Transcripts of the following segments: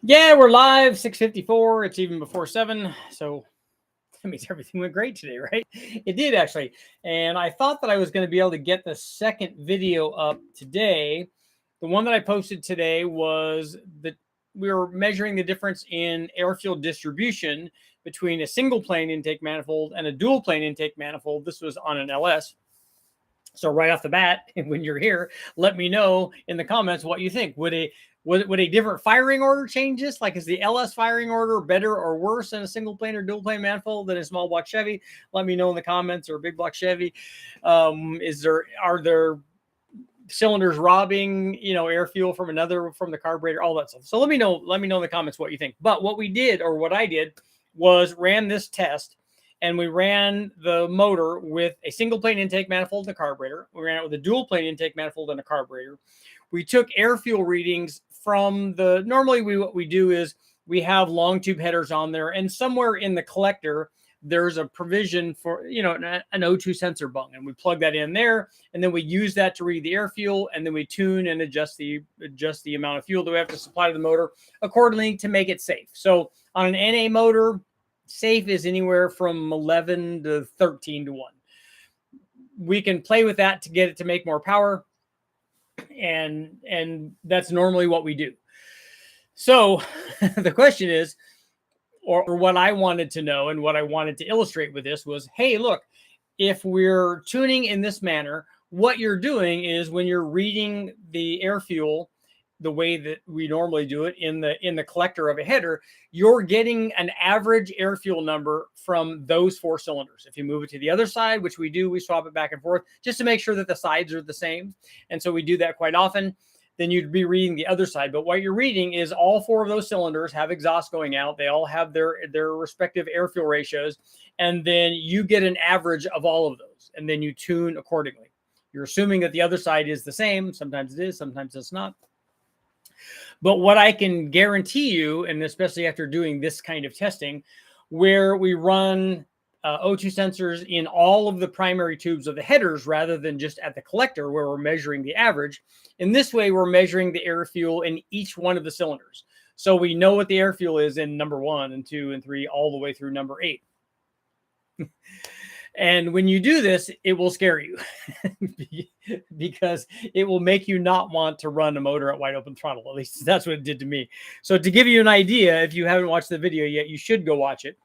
Yeah, we're live, 6:54. It's even before 7. So that means everything went great today, right? It did actually. And I thought that I was going to be able to get the second video up today. The one that I posted today was that we were measuring the difference in air fuel distribution between a single plane intake manifold and a dual plane intake manifold. This was on an LS. So right off the bat, when you're here, let me know in the comments what you think. Would a different firing order change this? Like, is the LS firing order better or worse than a single plane or dual plane manifold than a small block Chevy? Let me know in the comments, or a big block Chevy. Are there cylinders robbing air fuel from the carburetor, all that stuff? So let me know in the comments what you think. But what I did was ran this test, and we ran the motor with a single plane intake manifold and a carburetor. We ran it with a dual plane intake manifold and a carburetor. We took air fuel readings from what we do is we have long tube headers on there, and somewhere in the collector there's a provision for an O2 sensor bung, and we plug that in there, and then we use that to read the air fuel, and then we tune and adjust the amount of fuel that we have to supply to the motor accordingly to make it safe. So on an NA motor, safe is anywhere from 11 to 13 to 1. We can play with that to get it to make more power, and that's normally what we do. So the question is, or what I wanted to know and what I wanted to illustrate with this was, hey, look, if we're tuning in this manner, what you're doing is when you're reading the air fuel the way that we normally do it in the collector of a header, you're getting an average air fuel number from those 4 cylinders. If you move it to the other side, which we do, we swap it back and forth just to make sure that the sides are the same. And so we do that quite often. Then you'd be reading the other side. But what you're reading is all 4 of those cylinders have exhaust going out. They all have their respective air fuel ratios. And then you get an average of all of those. And then you tune accordingly. You're assuming that the other side is the same. Sometimes it is, sometimes it's not. But what I can guarantee you, and especially after doing this kind of testing, where we run O2 sensors in all of the primary tubes of the headers rather than just at the collector where we're measuring the average. In this way, we're measuring the air fuel in each one of the cylinders. So we know what the air fuel is in number 1 and 2 and 3 all the way through number 8. And when you do this, it will scare you because it will make you not want to run a motor at wide open throttle. At least that's what it did to me. So to give you an idea, if you haven't watched the video yet, you should go watch it,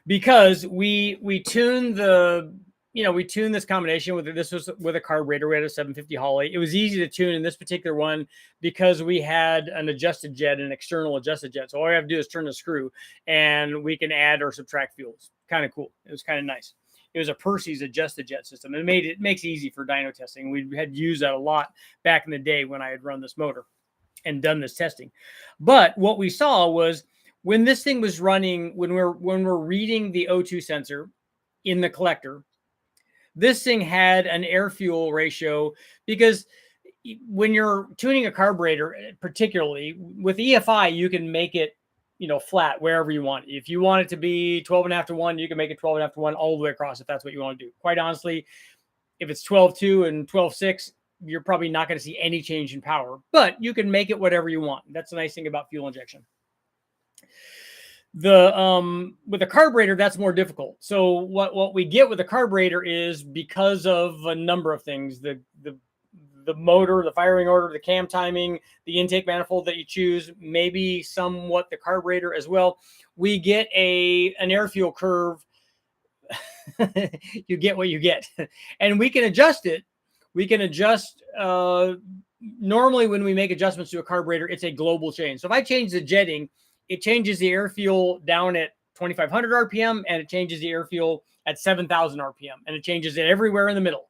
because we tune this combination with this was with a carburetor. We had a 750 Holley. It was easy to tune in this particular one because we had an adjusted jet, an external adjusted jet. So all we have to do is turn the screw and we can add or subtract fuels. Kind of cool. It was kind of nice. It was a Percy's adjusted jet system. It makes it easy for dyno testing. We had used that a lot back in the day when I had run this motor and done this testing. But what we saw was when this thing was running, when we're reading the O2 sensor in the collector, this thing had an air fuel ratio, because when you're tuning a carburetor, particularly with EFI, you can make it flat wherever you want. If you want it to be 12.5 to 1, you can make it 12.5 to 1 all the way across if that's what you want to do. Quite honestly, if it's 12.2 and 12.6, you're probably not going to see any change in power, but you can make it whatever you want. That's the nice thing about fuel injection. With the carburetor, that's more difficult. So what we get with the carburetor is, because of a number of things, the motor, the firing order, the cam timing, the intake manifold that you choose, maybe somewhat the carburetor as well, we get an air fuel curve. You get what you get. And we can adjust it. We can adjust, normally when we make adjustments to a carburetor, it's a global change. So if I change the jetting, it changes the air fuel down at 2,500 RPM, and it changes the air fuel at 7,000 RPM, and it changes it everywhere in the middle.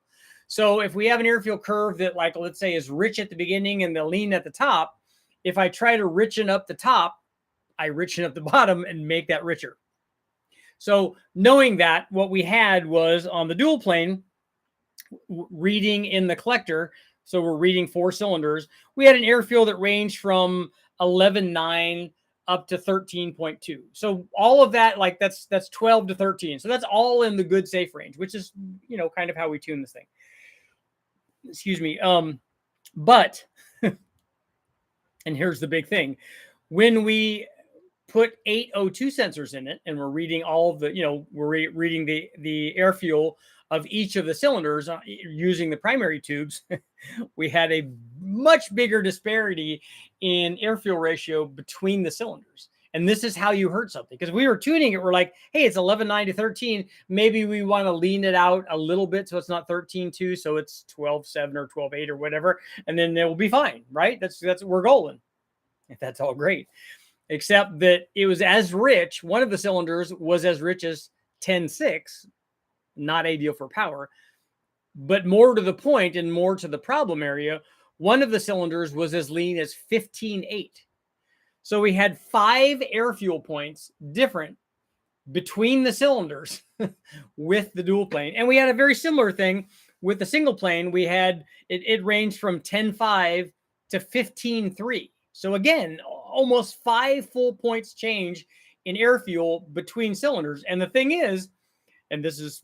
So if we have an air fuel curve that, like, let's say is rich at the beginning and the lean at the top, if I try to richen up the top, I richen up the bottom and make that richer. So knowing that, what we had was on the dual plane reading in the collector, so we're reading 4 cylinders, we had an air fuel that ranged from 11.9 up to 13.2. So all of that, like that's 12 to 13. So that's all in the good safe range, which is, kind of how we tune this thing. Excuse me. But, and here's the big thing. When we put 8 O2 sensors in it, and we're reading all of the, we're reading the air fuel of each of the cylinders using the primary tubes, we had a much bigger disparity in air fuel ratio between the cylinders. And this is how you hurt something, because we were tuning it. We're like, hey, it's 11.9 to 13. Maybe we want to lean it out a little bit so it's not 13.2, so it's 12.7 or 12.8 or whatever, and then it will be fine, right? That's what we're going. If that's all great. Except that it was as rich, one of the cylinders was as rich as 10.6, not ideal for power. But more to the point and more to the problem area, one of the cylinders was as lean as 15.8. So we had 5 air fuel points different between the cylinders with the dual plane. And we had a very similar thing with the single plane. We had, it ranged from 10.5 to 15.3. So again, almost 5 full points change in air fuel between cylinders. And the thing is, and this is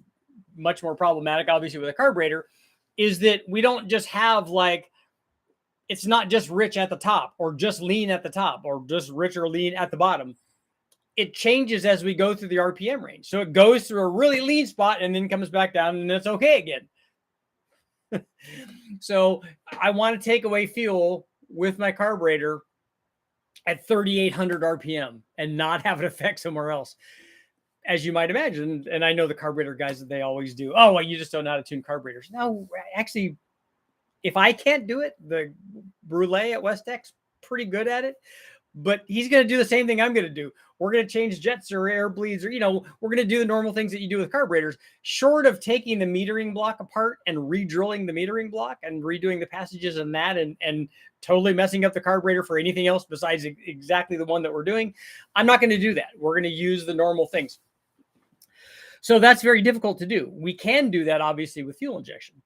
much more problematic, obviously, with a carburetor, is that we don't just have like, it's not just rich at the top or just lean at the top or just rich or lean at the bottom. It changes as we go through the RPM range. So it goes through a really lean spot and then comes back down and it's okay again. So I want to take away fuel with my carburetor at 3,800 RPM and not have it affect somewhere else, as you might imagine. And I know the carburetor guys, that they always do. Oh, well, you just don't know how to tune carburetors. No, actually, if I can't do it, the Brule at Westex pretty good at it, but he's going to do the same thing I'm going to do. We're going to change jets or air bleeds, or, we're going to do the normal things that you do with carburetors, short of taking the metering block apart and re-drilling the metering block and redoing the passages and that, and totally messing up the carburetor for anything else besides exactly the one that we're doing. I'm not going to do that. We're going to use the normal things. So that's very difficult to do. We can do that, obviously, with fuel injection.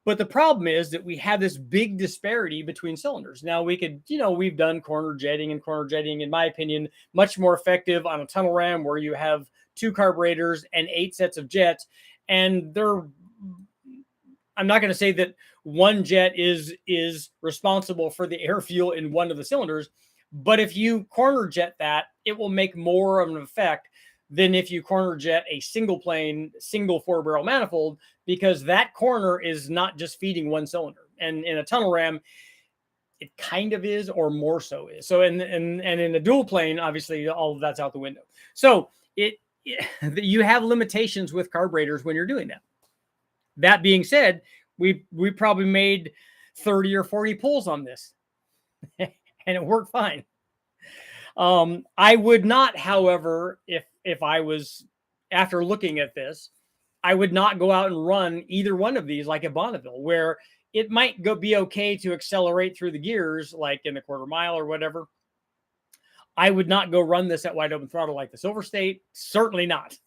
But the problem is that we have this big disparity between cylinders. Now we could, we've done corner jetting, in my opinion, much more effective on a tunnel ram where you have 2 carburetors and 8 sets of jets. And I'm not going to say that one jet is responsible for the air fuel in one of the cylinders, but if you corner jet that, it will make more of an effect than if you corner jet a single plane, single 4-barrel manifold, because that corner is not just feeding one cylinder. And in a tunnel ram, it kind of is, or more so is. So, and in a dual plane, obviously, all of that's out the window. So you have limitations with carburetors when you're doing that. That being said, we probably made 30 or 40 pulls on this, and it worked fine. I would not, however, if I was, after looking at this, I would not go out and run either one of these like at Bonneville, where it might be okay to accelerate through the gears, like in the quarter mile or whatever. I would not go run this at wide open throttle like the Silver State. Certainly not.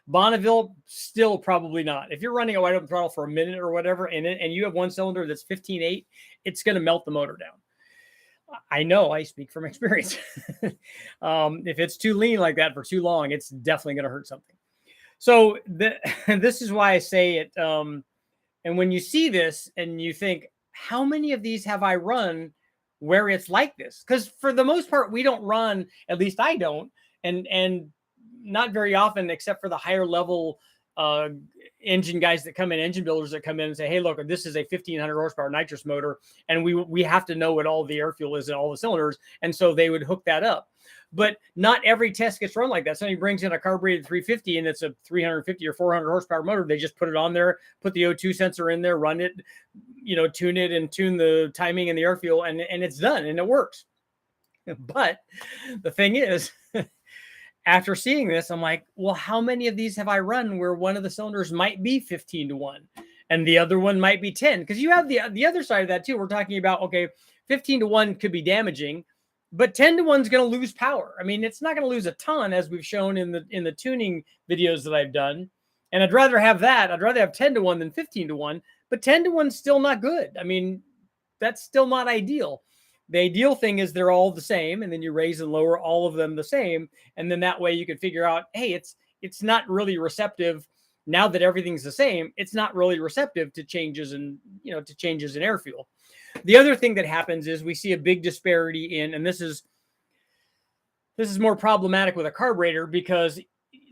Bonneville, still probably not. If you're running a wide open throttle for a minute or whatever, and you have one cylinder that's 15.8, it's going to melt the motor down. I know, I speak from experience. If it's too lean like that for too long, it's definitely going to hurt something. So this is why I say it. And when you see this and you think, how many of these have I run where it's like this? Because for the most part, we don't run, at least I don't, and not very often, except for the higher level engine guys that come in, engine builders that come in and say, hey, look, this is a 1,500 horsepower nitrous motor, and we have to know what all the air fuel is in all the cylinders. And so they would hook that up. But not every test gets run like that. Somebody brings in a carbureted 350 and it's a 350 or 400 horsepower motor. They just put it on there, put the O2 sensor in there, run it, tune it and tune the timing and the air fuel, and it's done and it works. But the thing is, after seeing this, I'm like, well, how many of these have I run where one of the cylinders might be 15-1 and the other one might be 10? Because you have the other side of that too. We're talking about, okay, 15-1 could be damaging, but 10-1 is going to lose power. I mean, it's not going to lose a ton, as we've shown in the tuning videos that I've done. And I'd rather have that. I'd rather have 10-1 than 15-1, but 10-1 is still not good. I mean, that's still not ideal. The ideal thing is they're all the same, and then you raise and lower all of them the same. And then that way you can figure out, hey, it's not really receptive now that everything's the same. It's not really receptive to changes in to changes in air fuel. The other thing that happens is we see a big disparity in, and this is more problematic with a carburetor, because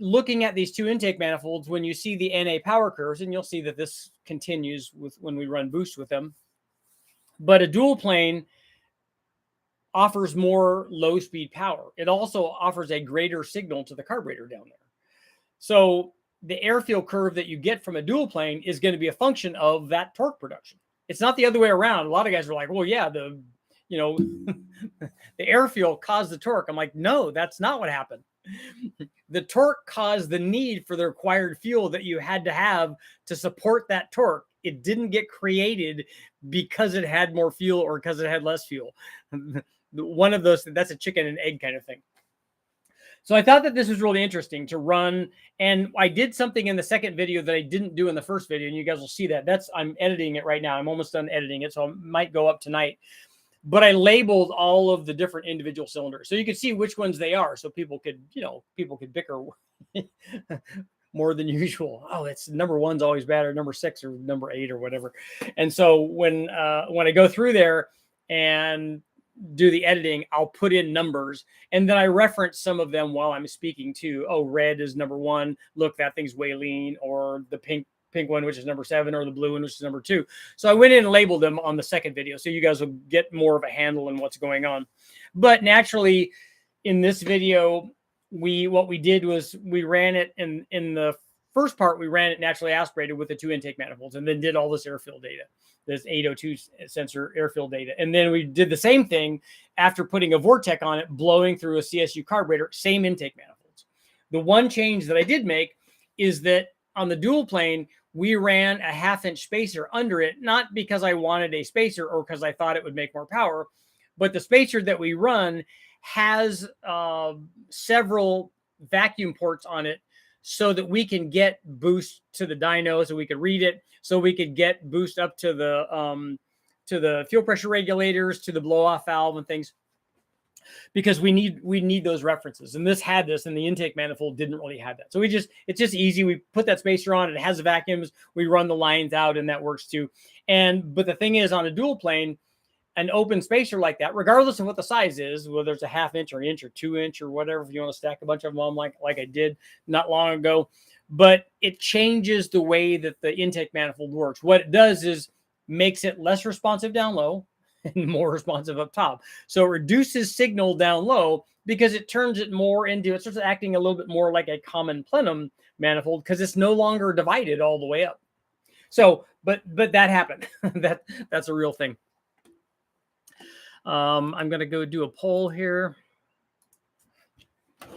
looking at these two intake manifolds, when you see the NA power curves, and you'll see that this continues with when we run boost with them, but a dual plane offers more low speed power. It also offers a greater signal to the carburetor down there. So the air fuel curve that you get from a dual plane is going to be a function of that torque production. It's not the other way around. A lot of guys are like, well, yeah, the air fuel caused the torque. I'm like, no, that's not what happened. The torque caused the need for the required fuel that you had to have to support that torque. It didn't get created because it had more fuel or because it had less fuel. One of those, that's a chicken and egg kind of thing. So I thought that this was really interesting to run. And I did something in the second video that I didn't do in the first video. And you guys will see that. I'm editing it right now. I'm almost done editing it. So it might go up tonight. But I labeled all of the different individual cylinders, so you could see which ones they are. So people could bicker more than usual. Oh, it's number 1's always bad, or number 6 or number 8 or whatever. And so when I go through there and do the editing, I'll put in numbers, and then I reference some of them while I'm speaking too. Oh, red is number 1. Look, that thing's way lean. Or the pink one, which is number 7, or the blue one, which is number 2. So I went in and labeled them on the second video, so you guys will get more of a handle on what's going on. But naturally, in this video, what we did was we ran it in the first part. We ran it naturally aspirated with the 2 intake manifolds, and then did all this airfill data, this 802 sensor airfill data. And then we did the same thing after putting a Vortec on it, blowing through a CSU carburetor, same intake manifolds. The one change that I did make is that on the dual plane, we ran a 1/2-inch spacer under it, not because I wanted a spacer or because I thought it would make more power, but the spacer that we run has several vacuum ports on it, so that we can get boost to the dyno, so we could read it, so we could get boost up to the fuel pressure regulators, to the blow off valve and things, because we need those references. And this had this, and the intake manifold didn't really have that. So it's just easy. We put that spacer on, it has the vacuums, we run the lines out, and that works too. But the thing is, on a dual plane, an open spacer like that, regardless of what the size is, whether it's a 1/2-inch or inch or 2-inch or whatever, if you want to stack a bunch of them on like I did not long ago, but it changes the way that the intake manifold works. What it does is makes it less responsive down low and more responsive up top. So it reduces signal down low, because it turns it more into, it starts acting a little bit more like a common plenum manifold, because it's no longer divided all the way up. So, but that happened. That's a real thing. I'm going to go do a poll here.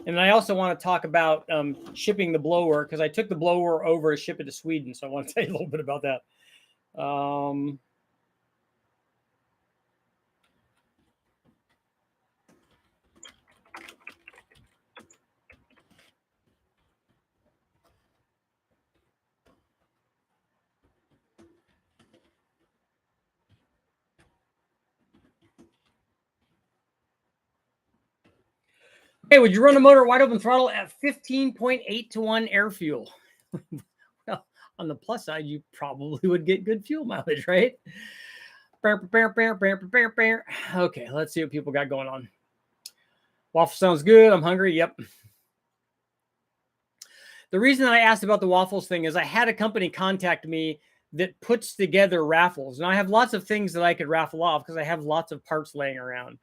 And I also want to talk about shipping the blower, because I took the blower over to ship it to Sweden. So I want to tell you a little bit about that. Okay, would you run a motor wide open throttle at 15.8 to 1 air fuel? Well, on the plus side, you probably would get good fuel mileage, right? Okay, let's see what people got going on. Waffle sounds good. I'm hungry. Yep. The reason that I asked about the waffles thing is I had a company contact me that puts together raffles. And I have lots of things that I could raffle off, because I have lots of parts laying around.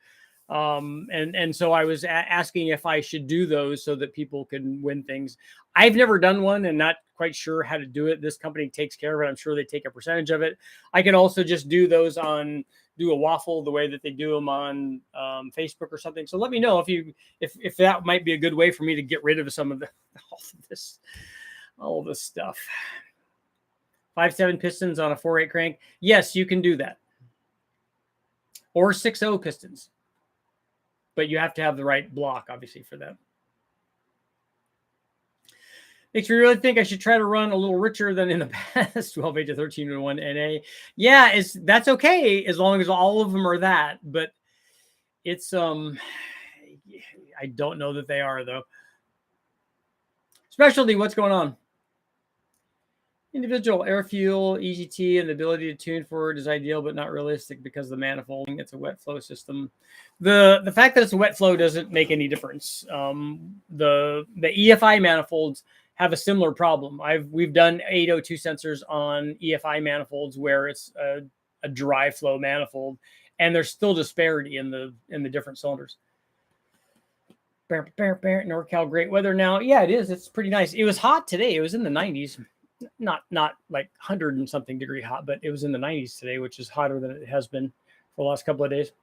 And so I was asking if I should do those so that people can win things. I've never done one and not quite sure how to do it. This company takes care of it. I'm sure they take a percentage of it. I can also just do those do a waffle the way that they do them on Facebook or something. So let me know if that might be a good way for me to get rid of some of all of this stuff. 5.7 pistons on a 4.8 crank. Yes, you can do that. Or 6.0 pistons. But you have to have the right block, obviously, for that. Makes me really think I should try to run a little richer than in the past. 12.8 to 13.1 NA. Yeah, that's okay as long as all of them are that. But it's I don't know that they are, though. Specialty, what's going on? Individual air fuel, EGT, and the ability to tune for it is ideal, but not realistic because of the manifold. It's a wet flow system. The fact that it's a wet flow doesn't make any difference. The EFI manifolds have a similar problem. We've done 802 sensors on EFI manifolds where it's a dry flow manifold, and there's still disparity in the different cylinders. NorCal, great weather now. Yeah, it is. It's pretty nice. It was hot today. It was in the 90s. Not like 100 and something degree hot, but it was in the 90s today, which is hotter than it has been for the last couple of days.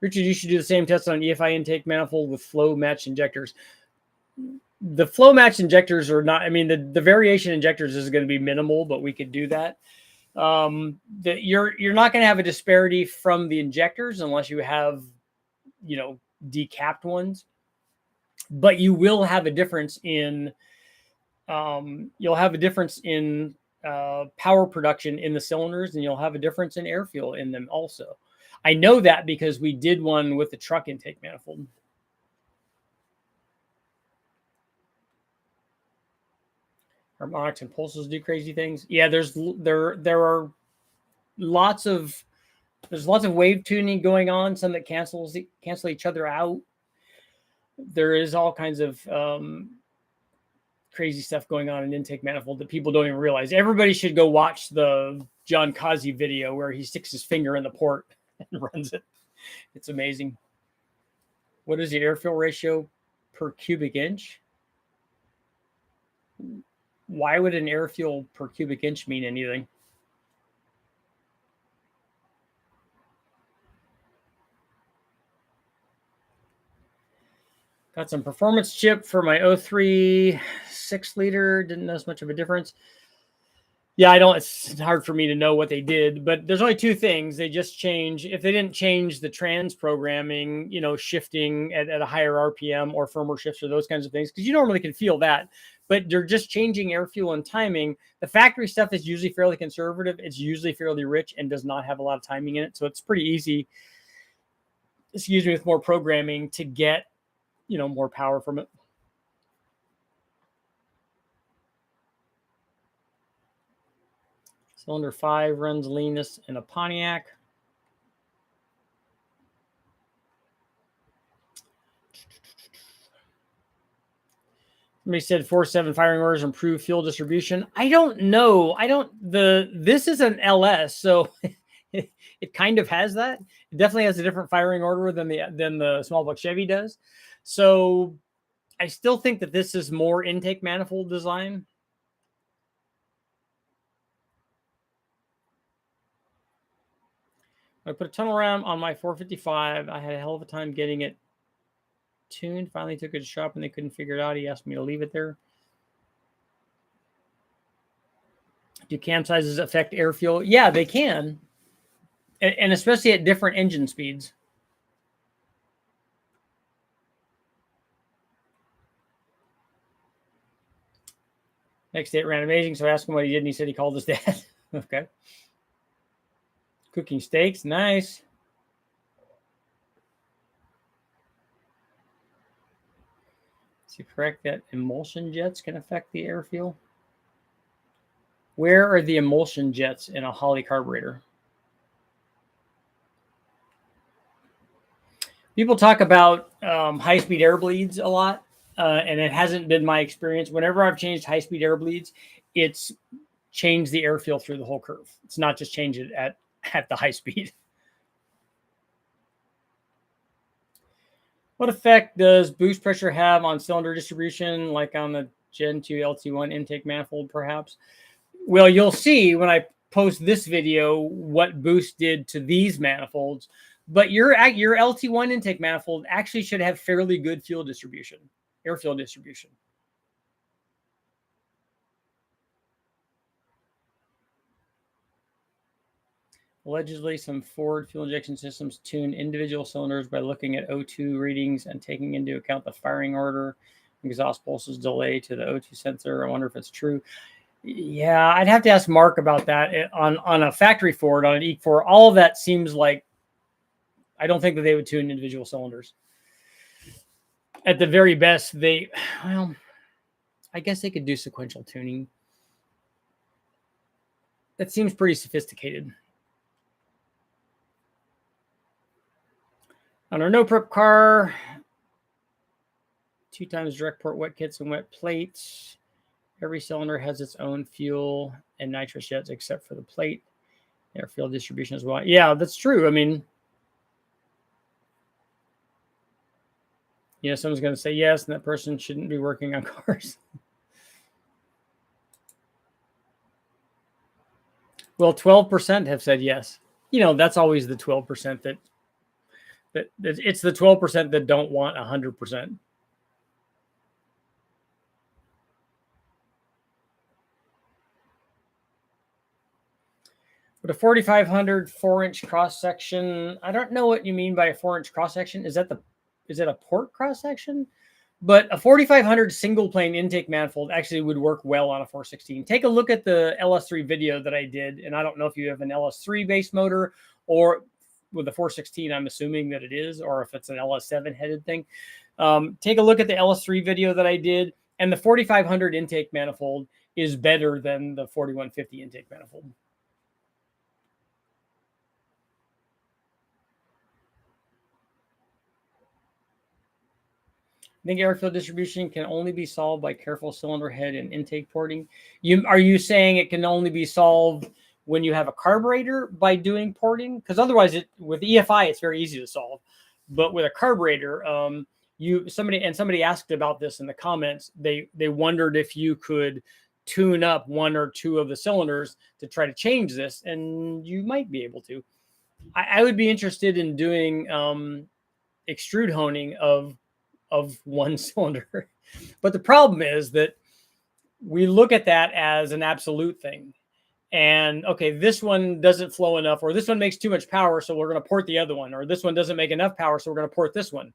Richard, you should do the same test on EFI intake manifold with flow match injectors. The flow match injectors are not, I mean, the variation injectors is going to be minimal, but we could do that. You're not going to have a disparity from the injectors unless you have, decapped ones, but you will have a difference in power production in the cylinders, and you'll have a difference in air fuel in them also. I know that because we did one with the truck intake manifold. Harmonics and pulses do crazy things. Yeah, there are lots of wave tuning going on, some that cancel each other out. There is all kinds of crazy stuff going on in intake manifold that people don't even realize. Everybody should go watch the John Kazi video where he sticks his finger in the port and runs it. It's amazing. What is the air fuel ratio per cubic inch? Why would an air fuel per cubic inch mean anything? Got some performance chip for my 03 6-liter. Didn't notice much of a difference. Yeah, it's hard for me to know what they did, but there's only two things. They just change. If they didn't change the trans programming, shifting at a higher RPM or firmware shifts or those kinds of things, because you normally can feel that, but they're just changing air fuel and timing. The factory stuff is usually fairly conservative. It's usually fairly rich and does not have a lot of timing in it. So it's pretty easy, with more programming to get, more power from it. Cylinder 5 runs leanest in a Pontiac. Somebody said 4.7 firing orders improve fuel distribution. I don't know. This is an LS, so it kind of has that. It definitely has a different firing order than the small block Chevy does. So I still think that this is more intake manifold design. I put a tunnel ram on my 455. I had a hell of a time getting it tuned. Finally took it to shop and they couldn't figure it out. He asked me to leave it there. Do cam sizes affect air fuel? Yeah, they can. And especially at different engine speeds. Next day it ran amazing, so I asked him what he did, and he said he called his dad. Okay. Cooking steaks, nice. Is it correct that emulsion jets can affect the air fuel? Where are the emulsion jets in a Holley carburetor? People talk about high-speed air bleeds a lot, and it hasn't been my experience. Whenever I've changed high-speed air bleeds, it's changed the air fuel through the whole curve. It's not just change it at the high speed. What effect does boost pressure have on cylinder distribution, like on the Gen 2 LT1 intake manifold, perhaps? Well, you'll see when I post this video what boost did to these manifolds. But your LT1 intake manifold actually should have fairly good air fuel distribution. Allegedly, some Ford fuel injection systems tune individual cylinders by looking at O2 readings and taking into account the firing order, exhaust pulses delay to the O2 sensor. I wonder if it's true. Yeah, I'd have to ask Mark about that. On a factory Ford, on an E4, all of that seems like, I don't think that they would tune individual cylinders. At the very best, I guess they could do sequential tuning. That seems pretty sophisticated. On our no prep car, 2 times direct port wet kits and wet plates. Every cylinder has its own fuel and nitrous jets except for the plate. Air fuel distribution as well. Yeah, that's true. I mean, you know, someone's going to say yes, and that person shouldn't be working on cars. Well, 12% have said yes. You know, that's always the 12% that it's the 12% that don't want 100%. But a 4500 4-inch cross section, I don't know what you mean by a 4-inch cross section. Is it a port cross section? But a 4500 single plane intake manifold actually would work well on a 416. Take a look at the LS3 video that I did. And I don't know if you have an LS3 base motor or with the 416, I'm assuming that it is, or if it's an LS7 headed thing. Take a look at the LS3 video that I did. And the 4500 intake manifold is better than the 4150 intake manifold. I think airfield distribution can only be solved by careful cylinder head and intake porting. Are you saying it can only be solved when you have a carburetor by doing porting? Because otherwise, with EFI, it's very easy to solve. But with a carburetor, somebody asked about this in the comments. They wondered if you could tune up 1 or 2 of the cylinders to try to change this, and you might be able to. I would be interested in doing extrude honing of 1 cylinder. But the problem is that we look at that as an absolute thing. And okay, this one doesn't flow enough, or this one makes too much power, so we're going to port the other one, or this one doesn't make enough power, so we're going to port this one.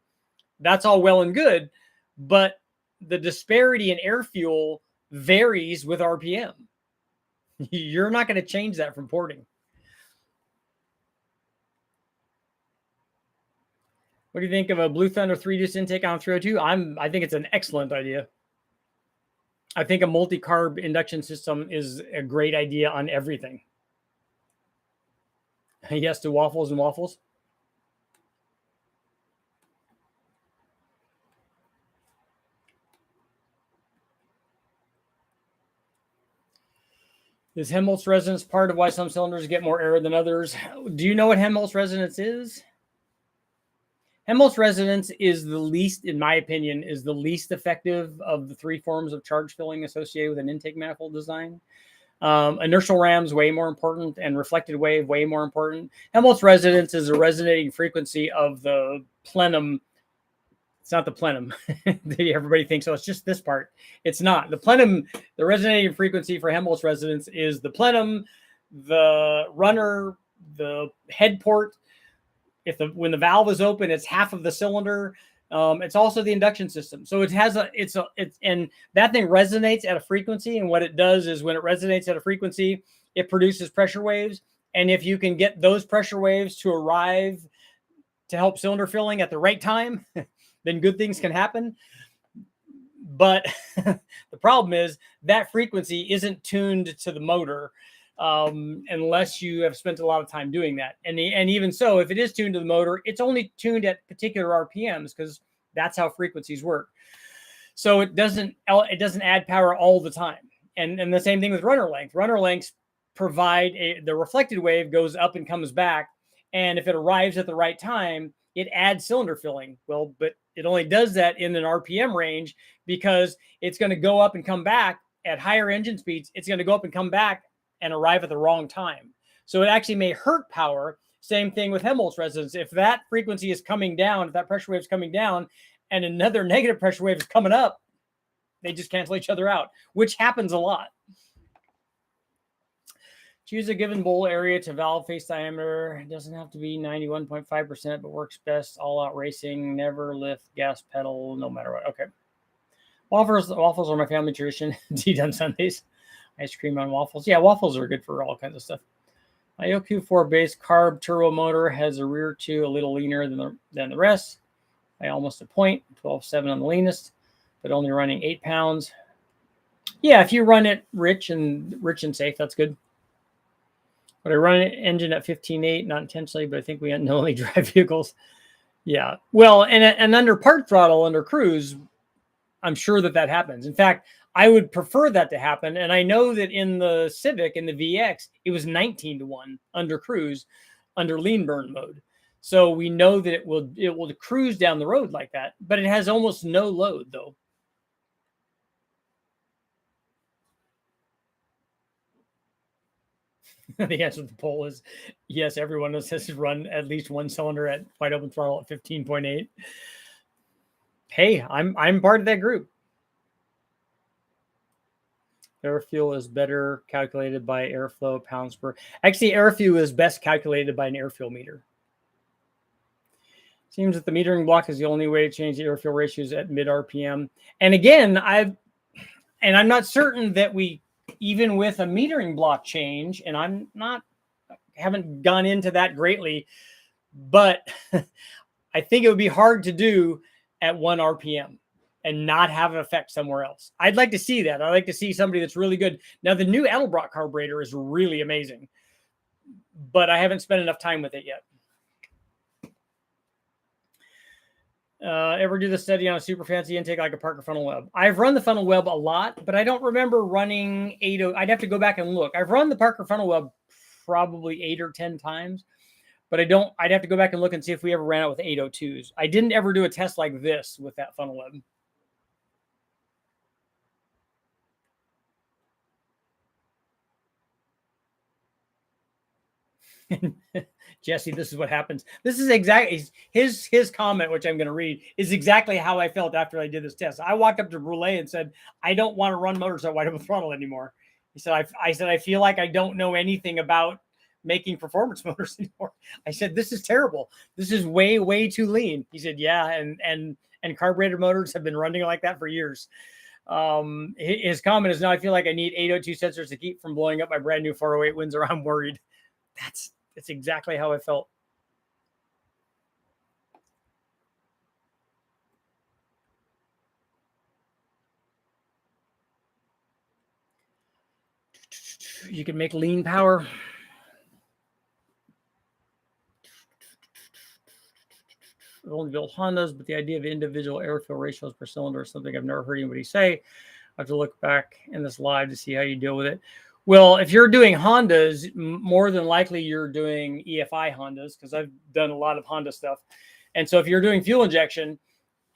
That's all well and good, but the disparity in air fuel varies with RPM. You're not going to change that from porting. What do you think of a Blue Thunder 3-deuce intake on 302? I think it's an excellent idea. I think a multi-carb induction system is a great idea on everything. Yes to waffles and waffles. Is Helmholtz resonance part of why some cylinders get more air than others? Do you know what Helmholtz resonance is? Helmholtz resonance is the least, in my opinion, is the least effective of the 3 forms of charge filling associated with an intake manifold design. Inertial ram's way more important, and reflected wave way more important. Helmholtz resonance is a resonating frequency of the plenum. It's not the plenum. Everybody thinks, oh, it's just this part. It's not. The plenum, the resonating frequency for Helmholtz resonance is the plenum, the runner, the head port. When the valve is open, it's half of the cylinder. It's also the induction system. So it has and that thing resonates at a frequency. And what it does is when it resonates at a frequency, it produces pressure waves. And if you can get those pressure waves to arrive to help cylinder filling at the right time, then good things can happen. But the problem is that frequency isn't tuned to the motor unless you have spent a lot of time doing that. And even so, if it is tuned to the motor, it's only tuned at particular RPMs because that's how frequencies work. So it doesn't add power all the time. And the same thing with runner length. Runner lengths provide the reflected wave goes up and comes back. And if it arrives at the right time, it adds cylinder filling. Well, but it only does that in an RPM range because it's going to go up and come back at higher engine speeds. It's going to go up and come back and arrive at the wrong time. So it actually may hurt power. Same thing with Helmholtz resonance. If that frequency is coming down, if that pressure wave is coming down and another negative pressure wave is coming up, they just cancel each other out, which happens a lot. Choose a given bowl area to valve face diameter. It doesn't have to be 91.5%, but works best all out racing. Never lift gas pedal, no matter what. Okay. Waffles are my family tradition. Eat on Sundays. Ice cream on waffles. Yeah, waffles are good for all kinds of stuff. My OQ4 base carb turbo motor has a rear two a little leaner than the rest by almost a point. 12.7 on the leanest, but only running 8 pounds. Yeah, if you run it rich and safe, that's good. But I run an engine at 15.8, not intentionally, but I think we unknowingly drive vehicles. Yeah. Well, and under part throttle, under cruise, I'm sure that happens. In fact, I would prefer that to happen. And I know that in the Civic, in the VX, it was 19-1 under cruise, under lean burn mode. So we know that it will cruise down the road like that, but it has almost no load though. The answer to the poll is yes. Everyone has run at least one cylinder at wide open throttle at 15.8. Hey, I'm part of that group. Air fuel is better calculated by airflow pounds per. Actually, air fuel is best calculated by an air fuel meter. Seems that the metering block is the only way to change the air fuel ratios at mid RPM. And again, I'm not certain that we, even with a metering block change, and haven't gone into that greatly, but I think it would be hard to do at 1 RPM and not have an effect somewhere else. I'd like to see that. I'd like to see somebody that's really good. Now, the new Edelbrock carburetor is really amazing, but I haven't spent enough time with it yet. Ever do the study on a super fancy intake like a Parker funnel web? I've run the funnel web a lot, but I don't remember running 8. I'd have to go back and look. I've run the Parker funnel web probably 8 or 10 times, but I'd have to go back and look and see if we ever ran it with 802s. I didn't ever do a test like this with that funnel web. Jesse, this is what happens. This is exactly his comment, which I'm going to read, is exactly how I felt after I did this test. I walked up to Brulé and said, I don't want to run motors at wide open throttle anymore. He said, I feel like I don't know anything about making performance motors anymore. I said, this is terrible. This is way, way too lean. He said, yeah. And carburetor motors have been running like that for years. His comment is, now I feel like I need 802 sensors to keep from blowing up my brand new 408 Windsor. I'm worried. That's exactly how I felt. You can make lean power. I've only built Hondas, but the idea of individual air fuel ratios per cylinder is something I've never heard anybody say. I have to look back in this live to see how you deal with it. Well, if you're doing Hondas, more than likely you're doing EFI Hondas, because I've done a lot of Honda stuff. And so if you're doing fuel injection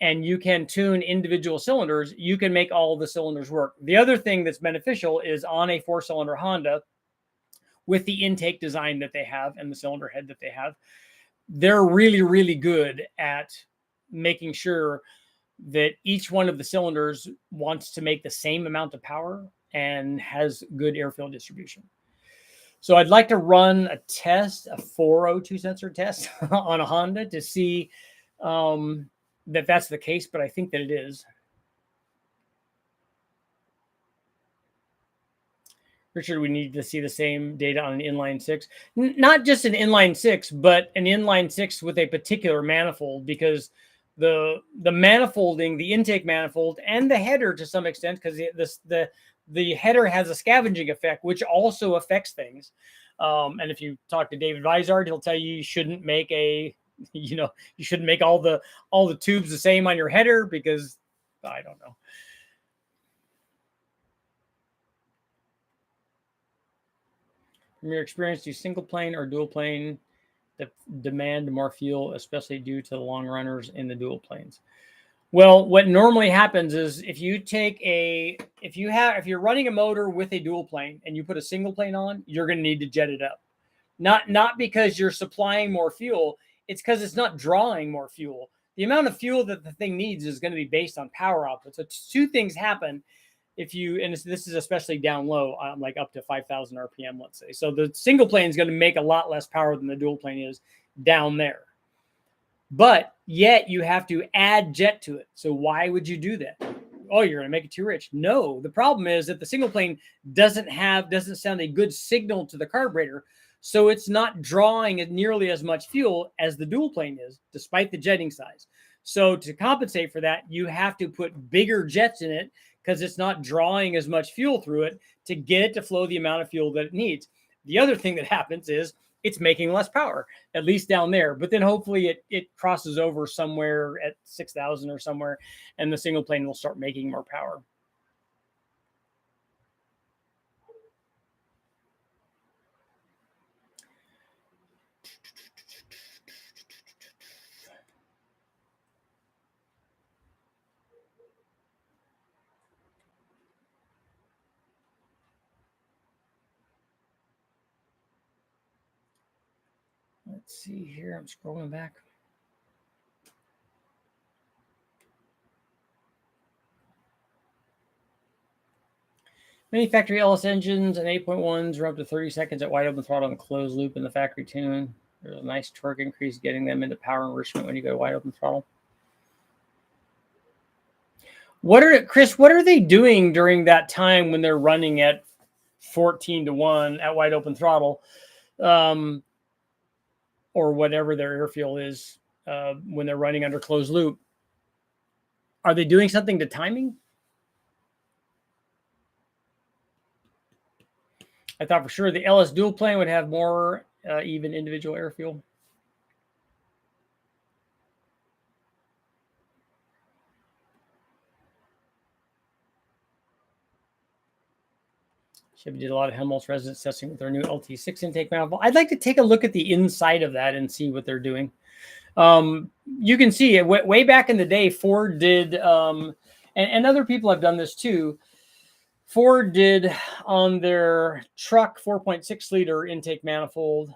and you can tune individual cylinders, you can make all the cylinders work. The other thing that's beneficial is on a 4-cylinder Honda, with the intake design that they have and the cylinder head that they have, they're really, really good at making sure that each one of the cylinders wants to make the same amount of power and has good airfield distribution. So I'd like to run a test, a 402 sensor test on a Honda to see that that's the case, but I think that it is. Richard, we need to see the same data on an inline 6. Not just an inline 6, but an inline 6 with a particular manifold, because the manifolding, the intake manifold, and the header to some extent, because the header has a scavenging effect, which also affects things. And if you talk to David Vizard, he'll tell you shouldn't make you shouldn't make all the tubes the same on your header, because I don't know. From your experience, do single plane or dual plane demand more fuel, especially due to the long runners in the dual planes? Well, what normally happens is if you're running a motor with a dual plane and you put a single plane on, you're going to need to jet it up. Not because you're supplying more fuel, it's because it's not drawing more fuel. The amount of fuel that the thing needs is going to be based on power output. So two things happen if you, and this is especially down low, like up to 5,000 RPM, let's say. So the single plane is going to make a lot less power than the dual plane is down there. But yet you have to add jet to it. So why would you do that? Oh, you're going to make it too rich. No, the problem is that the single plane doesn't sound a good signal to the carburetor. So it's not drawing nearly as much fuel as the dual plane is, despite the jetting size. So to compensate for that, you have to put bigger jets in it, because it's not drawing as much fuel through it to get it to flow the amount of fuel that it needs. The other thing that happens is it's making less power, at least down there. But then hopefully it crosses over somewhere at 6,000 or somewhere, and the single plane will start making more power. Let's see here. I'm scrolling back. Many factory LS engines and 8.1s run up to 30 seconds at wide open throttle and closed loop in the factory tune. There's a nice torque increase getting them into power enrichment when you go wide open throttle. Chris, what are they doing during that time when they're running at 14-1 at wide open throttle, or whatever their air fuel is when they're running under closed loop? Are they doing something to timing? I thought for sure the LS dual plane would have more even individual air fuel. Chevy did a lot of Helmholtz resonance testing with their new LT6 intake manifold. I'd like to take a look at the inside of that and see what they're doing. You can see it way back in the day. Ford did, and other people have done this too. Ford did on their truck 4.6 liter intake manifold.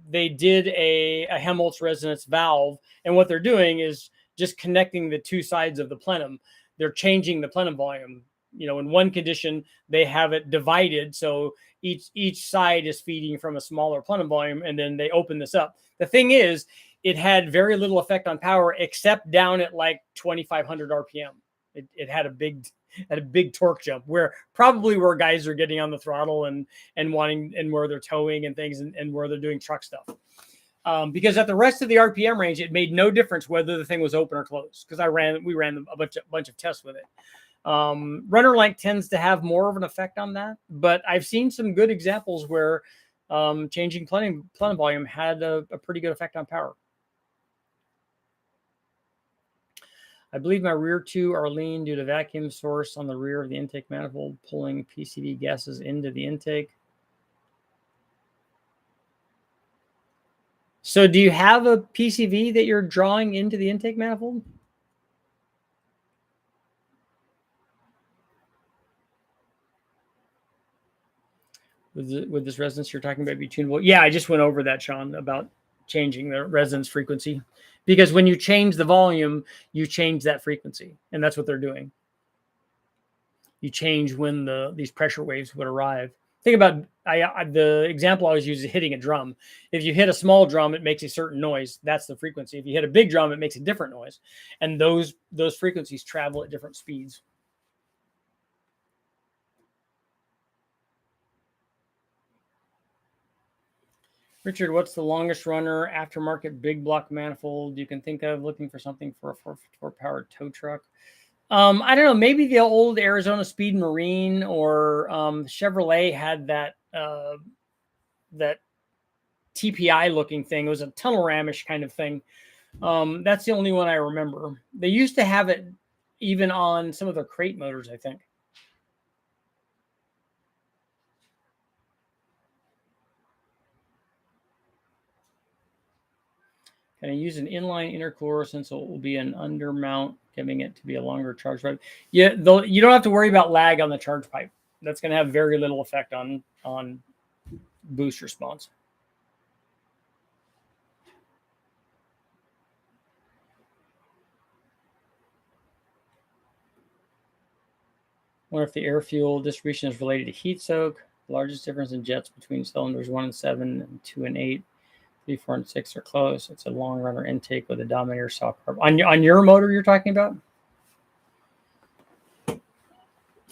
They did a Helmholtz resonance valve, and what they're doing is just connecting the two sides of the plenum. They're changing the plenum volume. You know, in one condition, they have it divided, so each side is feeding from a smaller plenum volume, and then they open this up. The thing is, it had very little effect on power, except down at like 2,500 RPM. It had a big torque jump, where guys are getting on the throttle and wanting, and where they're towing and things, and where they're doing truck stuff. Because at the rest of the RPM range, it made no difference whether the thing was open or closed, because we ran a bunch of tests with it. Runner length tends to have more of an effect on that, but I've seen some good examples where changing plenum volume had a pretty good effect on power. I believe my rear two are lean due to vacuum source on the rear of the intake manifold pulling PCV gases into the intake. So do you have a PCV that you're drawing into the intake manifold? With this resonance you're talking about be tunable? Yeah, I just went over that, Sean, about changing the resonance frequency. Because when you change the volume, you change that frequency. And that's what they're doing. You change when these pressure waves would arrive. Think about the example I always use is hitting a drum. If you hit a small drum, it makes a certain noise. That's the frequency. If you hit a big drum, it makes a different noise. And those frequencies travel at different speeds. Richard, what's the longest runner aftermarket big block manifold you can think of looking for something for a 454 powered tow truck? I don't know. Maybe the old Arizona Speed Marine or Chevrolet had that that TPI looking thing. It was a tunnel ramish kind of thing. That's the only one I remember. They used to have it even on some of their crate motors, I think. Can I use an inline intercooler since it will be an undermount, giving it to be a longer charge pipe? Yeah, you don't have to worry about lag on the charge pipe. That's going to have very little effect on boost response. I wonder if the air fuel distribution is related to heat soak. The largest difference in jets between cylinders 1 and 7 and 2 and 8. 3, 4, and 6 are close. It's a long runner intake with a dominator soft carb. On your motor you're talking about?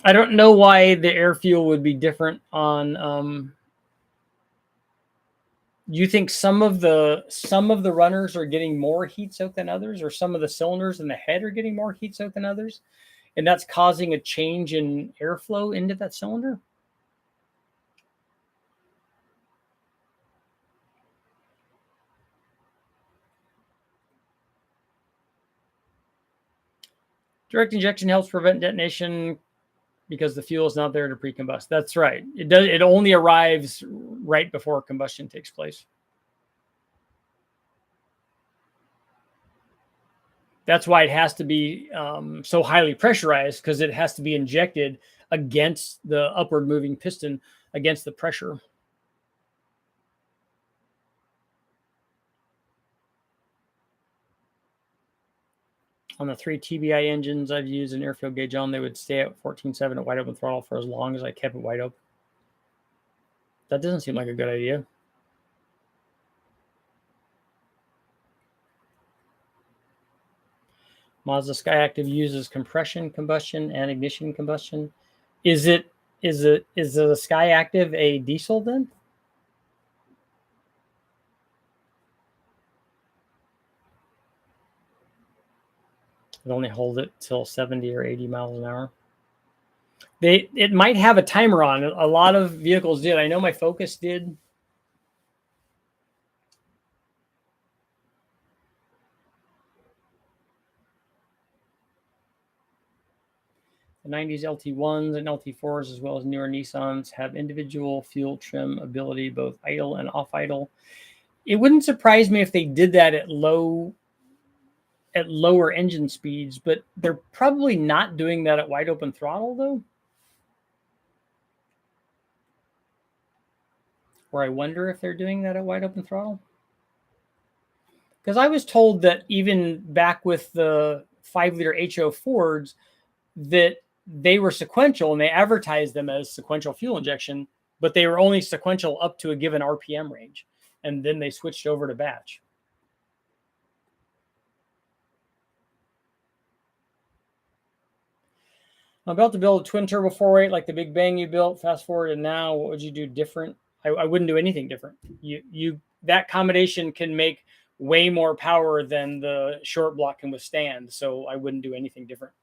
I don't know why the air fuel would be different on. You think some of the runners are getting more heat soak than others, or some of the cylinders in the head are getting more heat soak than others, and that's causing a change in airflow into that cylinder? Direct injection helps prevent detonation because the fuel is not there to pre-combust. That's right. It does. It only arrives right before combustion takes place. That's why it has to be so highly pressurized, because it has to be injected against the upward moving piston, against the pressure. On the 3 TBI engines I've used an airfield gauge on, they would stay at 14.7 at wide open throttle for as long as I kept it wide open. That doesn't seem like a good idea. Mazda Skyactiv uses compression combustion and ignition combustion. Is the Skyactiv a diesel then? It only hold it till 70 or 80 miles an hour. It might have a timer on it. A lot of vehicles did. I know my Focus did. The 90s LT1s and LT4s, as well as newer Nissans, have individual fuel trim ability, both idle and off idle. It wouldn't surprise me if they did that at lower engine speeds, but they're probably not doing that at wide open throttle, though. Or I wonder if they're doing that at wide open throttle. Because I was told that even back with the 5-liter HO Fords, that they were sequential and they advertised them as sequential fuel injection, but they were only sequential up to a given RPM range. And then they switched over to batch. I'm about to build a twin turbo 4.8 like the Big Bang you built. Fast forward and now, what would you do different? I wouldn't do anything different. That combination can make way more power than the short block can withstand. So I wouldn't do anything different.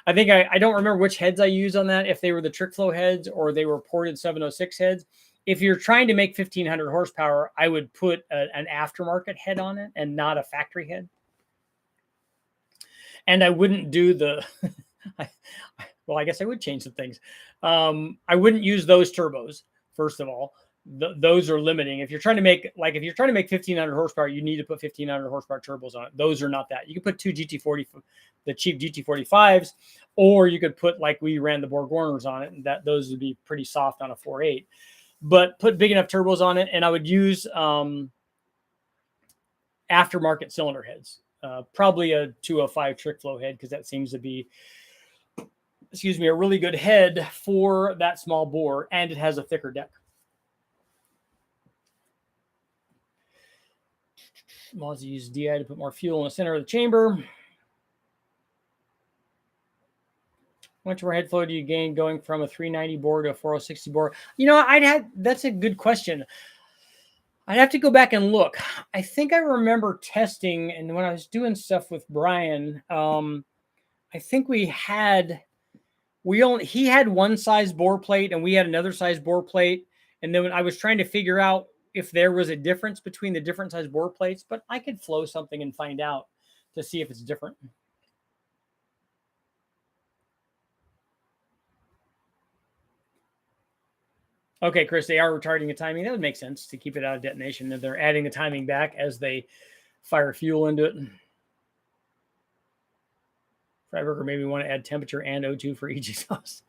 I think I don't remember which heads I used on that, if they were the trick flow heads or they were ported 706 heads. If you're trying to make 1,500 horsepower, I would put an aftermarket head on it and not a factory head. And I wouldn't do the, well, I guess I would change some things. I wouldn't use those turbos, first of all. Those are limiting. If you're trying to make 1,500 horsepower, you need to put 1,500 horsepower turbos on it. Those are not that. You can put 2 GT40, the cheap GT45s, or you could put, like we ran the BorgWarners on it, and those would be pretty soft on a 4.8. But put big enough turbos on it, and I would use aftermarket cylinder heads. Probably a 205 trick flow head, because that seems to be, a really good head for that small bore, and it has a thicker deck. Mazda use DI to put more fuel in the center of the chamber. How much more head flow do you gain going from a 390 bore to a 4060 bore? That's a good question. I'd have to go back and look. I think I remember testing, and when I was doing stuff with Brian, I think he had one size bore plate and we had another size bore plate. And then when I was trying to figure out if there was a difference between the different size bore plates, but I could flow something and find out to see if it's different. Okay, Chris, they are retarding the timing. That would make sense to keep it out of detonation. And they're adding the timing back as they fire fuel into it. Freiberger maybe want to add temperature and O2 for each exhaust.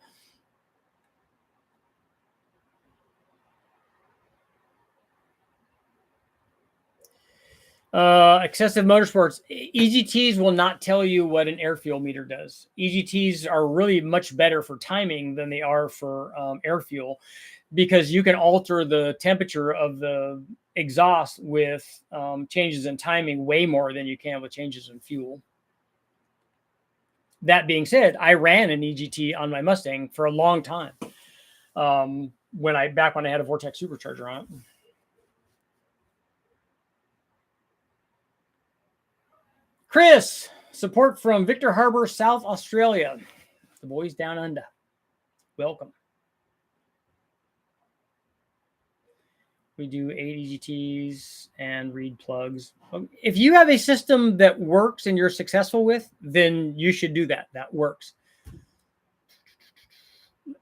Excessive motorsports. EGTs will not tell you what an air fuel meter does. EGTs are really much better for timing than they are for air fuel, because you can alter the temperature of the exhaust with changes in timing way more than you can with changes in fuel. That being said, I ran an EGT on my Mustang for a long time when I had a Vortex supercharger on it. Chris, support from Victor Harbor, South Australia. The boys down under. Welcome. We do 8 EGTs and read plugs. If you have a system that works and you're successful with, then you should do that. That works.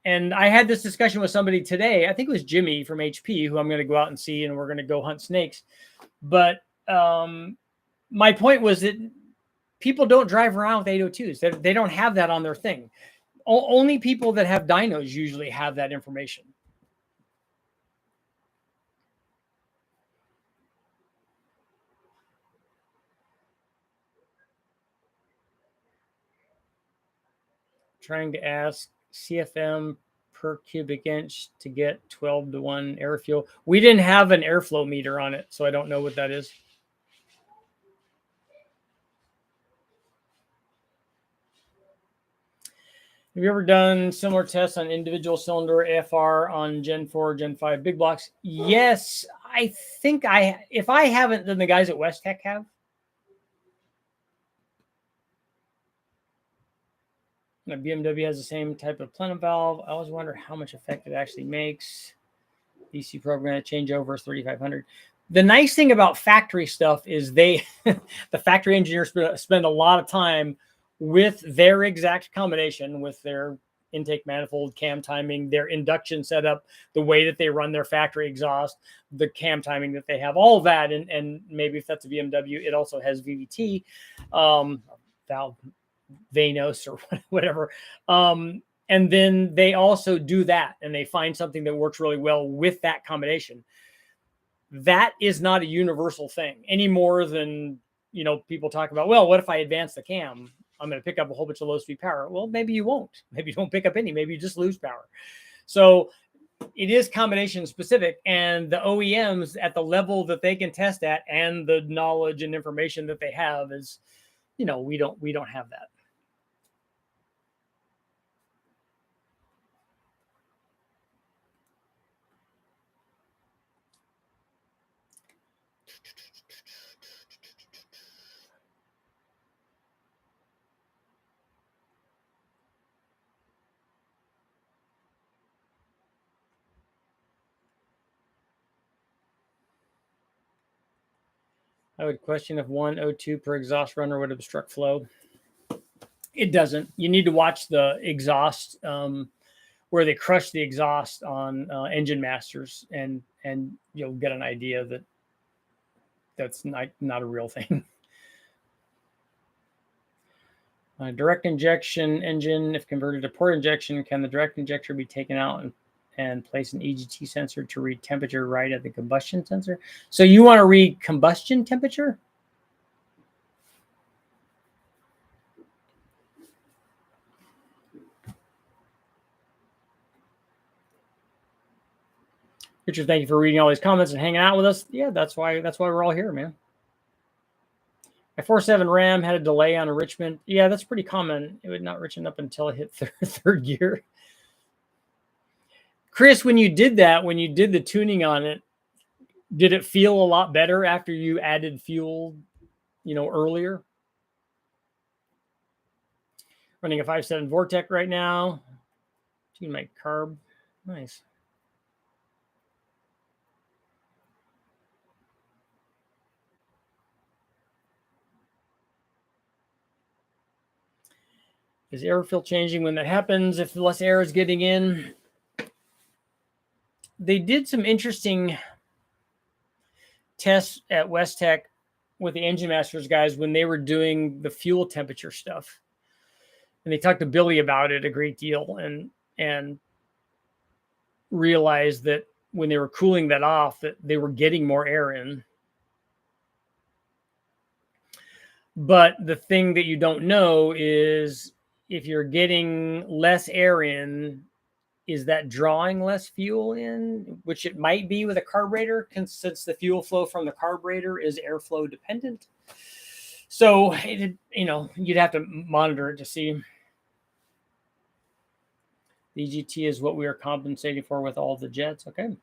And I had this discussion with somebody today. I think it was Jimmy from HP, who I'm going to go out and see, and we're going to go hunt snakes. But my point was that people don't drive around with 802s. They don't have that on their thing. Only people that have dynos usually have that information. Trying to ask CFM per cubic inch to get 12-to-1 air fuel. We didn't have an airflow meter on it, so I don't know what that is. Have you ever done similar tests on individual cylinder AFR on Gen 4, Gen 5 big blocks? Yes, I think if I haven't, then the guys at West Tech have. My BMW has the same type of plenum valve. I always wonder how much effect it actually makes. DC program changeover is 3,500. The nice thing about factory stuff is the factory engineers spend a lot of time with their exact combination, with their intake manifold, cam timing, their induction setup, the way that they run their factory exhaust, the cam timing that they have, all of that. And maybe if that's a BMW, it also has VVT, valve Vanos or whatever. And then they also do that, and they find something that works really well with that combination. That is not a universal thing any more than, people talk about, well, what if I advance the cam? I'm going to pick up a whole bunch of low speed power. Well, maybe you won't. Maybe you don't pick up any. Maybe you just lose power. So it is combination specific, and the OEMs at the level that they can test at and the knowledge and information that they have is, we don't have that. I would question if 102 per exhaust runner would obstruct flow. It doesn't. You need to watch the exhaust, where they crush the exhaust on Engine Masters, and you'll get an idea that that's not a real thing. Direct injection engine, if converted to port injection, can the direct injector be taken out and place an EGT sensor to read temperature right at the combustion sensor? So you want to read combustion temperature? Richard, thank you for reading all these comments and hanging out with us. Yeah, that's why we're all here, man. My 4.7 Ram had a delay on enrichment. Yeah, that's pretty common. It would not richen up until it hit third gear. Chris, when you did the tuning on it, did it feel a lot better after you added fuel, earlier? Running a 5.7 Vortec right now. Tune my CARB. Nice. Is airfill changing when that happens? If less air is getting in? They did some interesting tests at West Tech with the Engine Masters guys when they were doing the fuel temperature stuff. And they talked to Billy about it a great deal, and realized that when they were cooling that off, that they were getting more air in. But the thing that you don't know is if you're getting less air in, is that drawing less fuel in, which it might be with a carburetor, since the fuel flow from the carburetor is airflow dependent. So, you'd have to monitor it to see. The EGT is what we are compensating for with all the jets. Okay.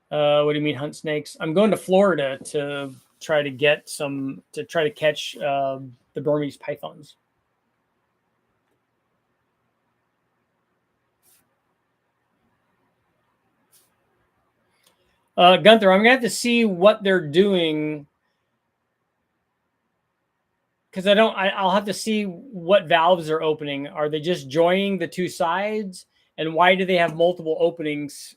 What do you mean hunt snakes? I'm going to Florida to try to catch the Burmese pythons. Gunther, I'm gonna have to see what they're doing because I'll have to see what valves are opening. Are they just joining the two sides, and why do they have multiple openings?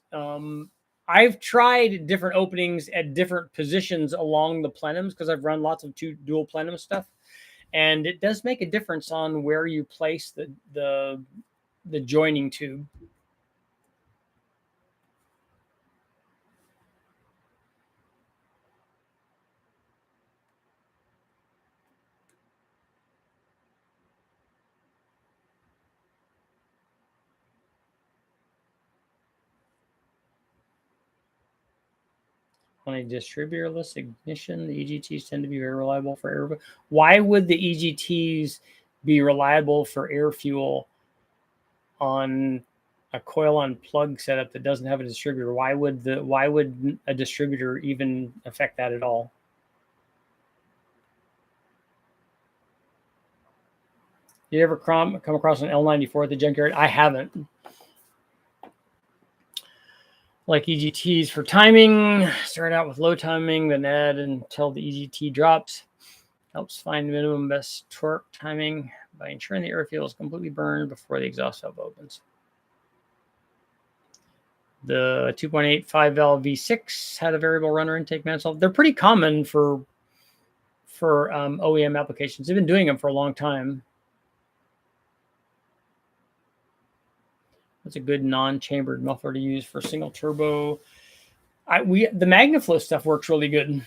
I've tried different openings at different positions along the plenums because I've run lots of dual plenum stuff, and it does make a difference on where you place the joining tube. On a distributorless ignition, the EGTs tend to be very reliable for air. Why would the EGTs be reliable for air fuel on a coil-on plug setup that doesn't have a distributor? Why would a distributor even affect that at all? You ever come across an L94 at the junkyard? I haven't. Like EGTs for timing, start out with low timing, then add until the EGT drops. Helps find minimum best torque timing by ensuring the air fuel is completely burned before the exhaust valve opens. The 2.85 valve V6 had a variable runner intake manifold. They're pretty common for OEM applications. They've been doing them for a long time. That's a good non-chambered muffler to use for single turbo. The MagnaFlow stuff works really good.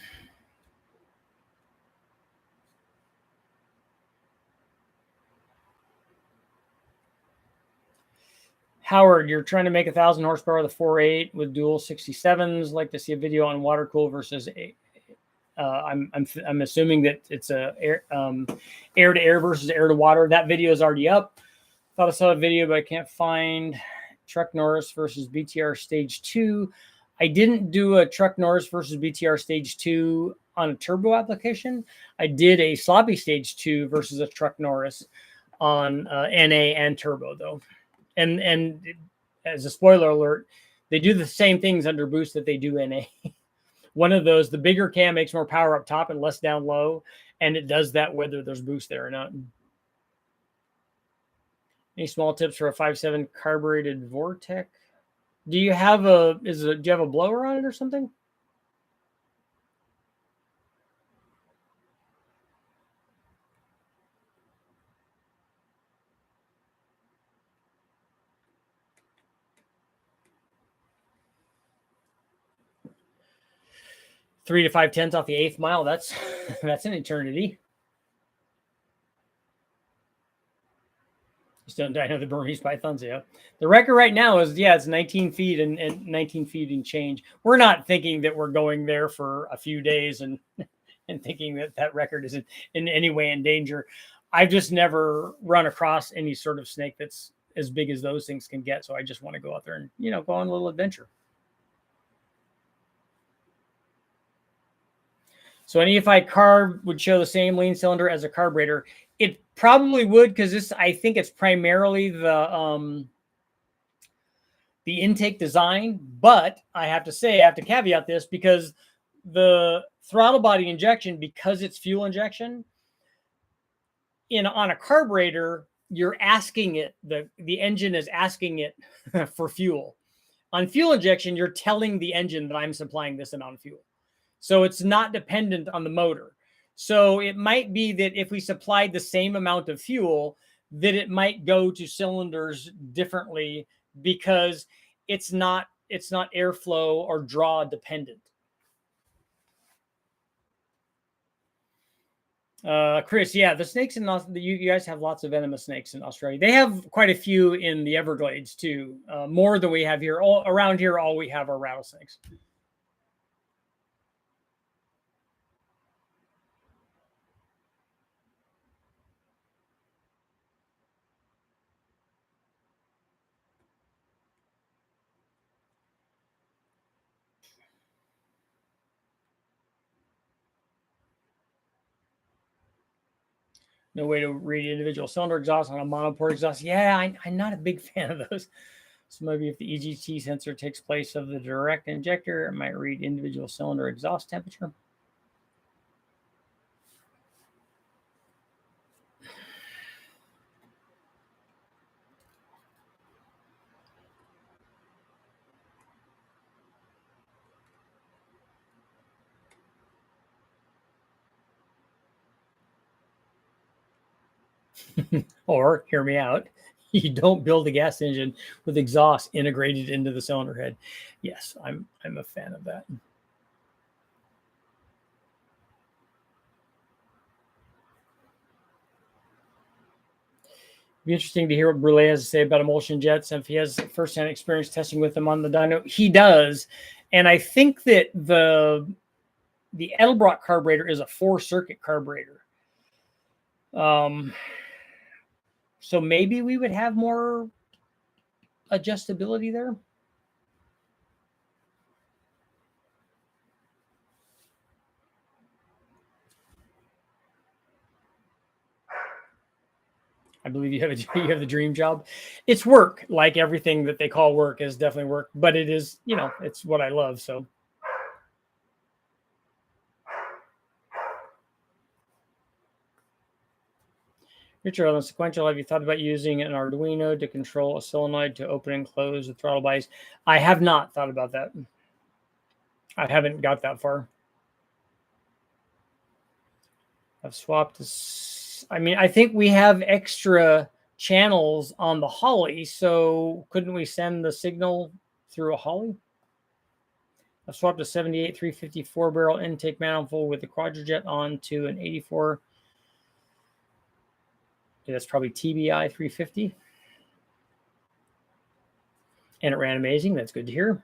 Howard, you're trying to make 1,000 horsepower with a 4.8 with dual 67s. Like to see a video on water cool versus I'm assuming that it's a air to air versus air to water. That video is already up. Thought I saw a video, but I can't find Truck Norris versus BTR Stage 2. I didn't do a Truck Norris versus BTR Stage 2 on a turbo application. I did a sloppy Stage 2 versus a Truck Norris on NA and turbo, though. And as a spoiler alert, they do the same things under boost that they do NA. One of those, the bigger cam makes more power up top and less down low, and it does that whether there's boost there or not. Any small tips for a 5.7 carbureted Vortec? Do you have do you have a blower on it or something? Three to 5/10 off the 8th mile. That's that's an eternity. Just don't die of the Burmese pythons. Yeah, the record right now is it's 19 feet and 19 feet and change. We're not thinking that we're going there for a few days and thinking that record isn't in any way in danger. I've just never run across any sort of snake that's as big as those things can get. So I just want to go out there and go on a little adventure. So an EFI carb would show the same lean cylinder as a carburetor. It probably would, because I think it's primarily the intake design. But I have to caveat this, because the throttle body injection, because it's fuel injection, on a carburetor, you're asking it, the engine is asking it for fuel. On fuel injection, you're telling the engine that I'm supplying this amount of fuel. So it's not dependent on the motor. So it might be that if we supplied the same amount of fuel, that it might go to cylinders differently, because it's not airflow or draw dependent. Chris, the snakes in you guys have lots of venomous snakes in Australia. They have quite a few in the Everglades too, more than we have here. Around here, all we have are rattlesnakes. No way to read individual cylinder exhaust on a monoport exhaust. Yeah, I'm not a big fan of those. So maybe if the EGT sensor takes place of the direct injector, it might read individual cylinder exhaust temperature. Or, hear me out, you don't build a gas engine with exhaust integrated into the cylinder head. Yes, I'm a fan of that. Be interesting to hear what Brule has to say about emulsion jets, and if he has firsthand experience testing with them on the dyno. He does, and I think that the Edelbrock carburetor is a 4-circuit carburetor. So maybe we would have more adjustability there. I believe you have the dream job. It's work, like everything that they call work is definitely work, but it is, it's what I love. So Richard, on the sequential, have you thought about using an Arduino to control a solenoid to open and close the throttle bodies? I have not thought about that. I haven't got that far. I've swapped this. I mean, I think we have extra channels on the Holly, so couldn't we send the signal through a Holly? I've swapped a 78 354 barrel intake manifold with the Quadrajet onto an 84. That's probably TBI 350. And it ran amazing. That's good to hear.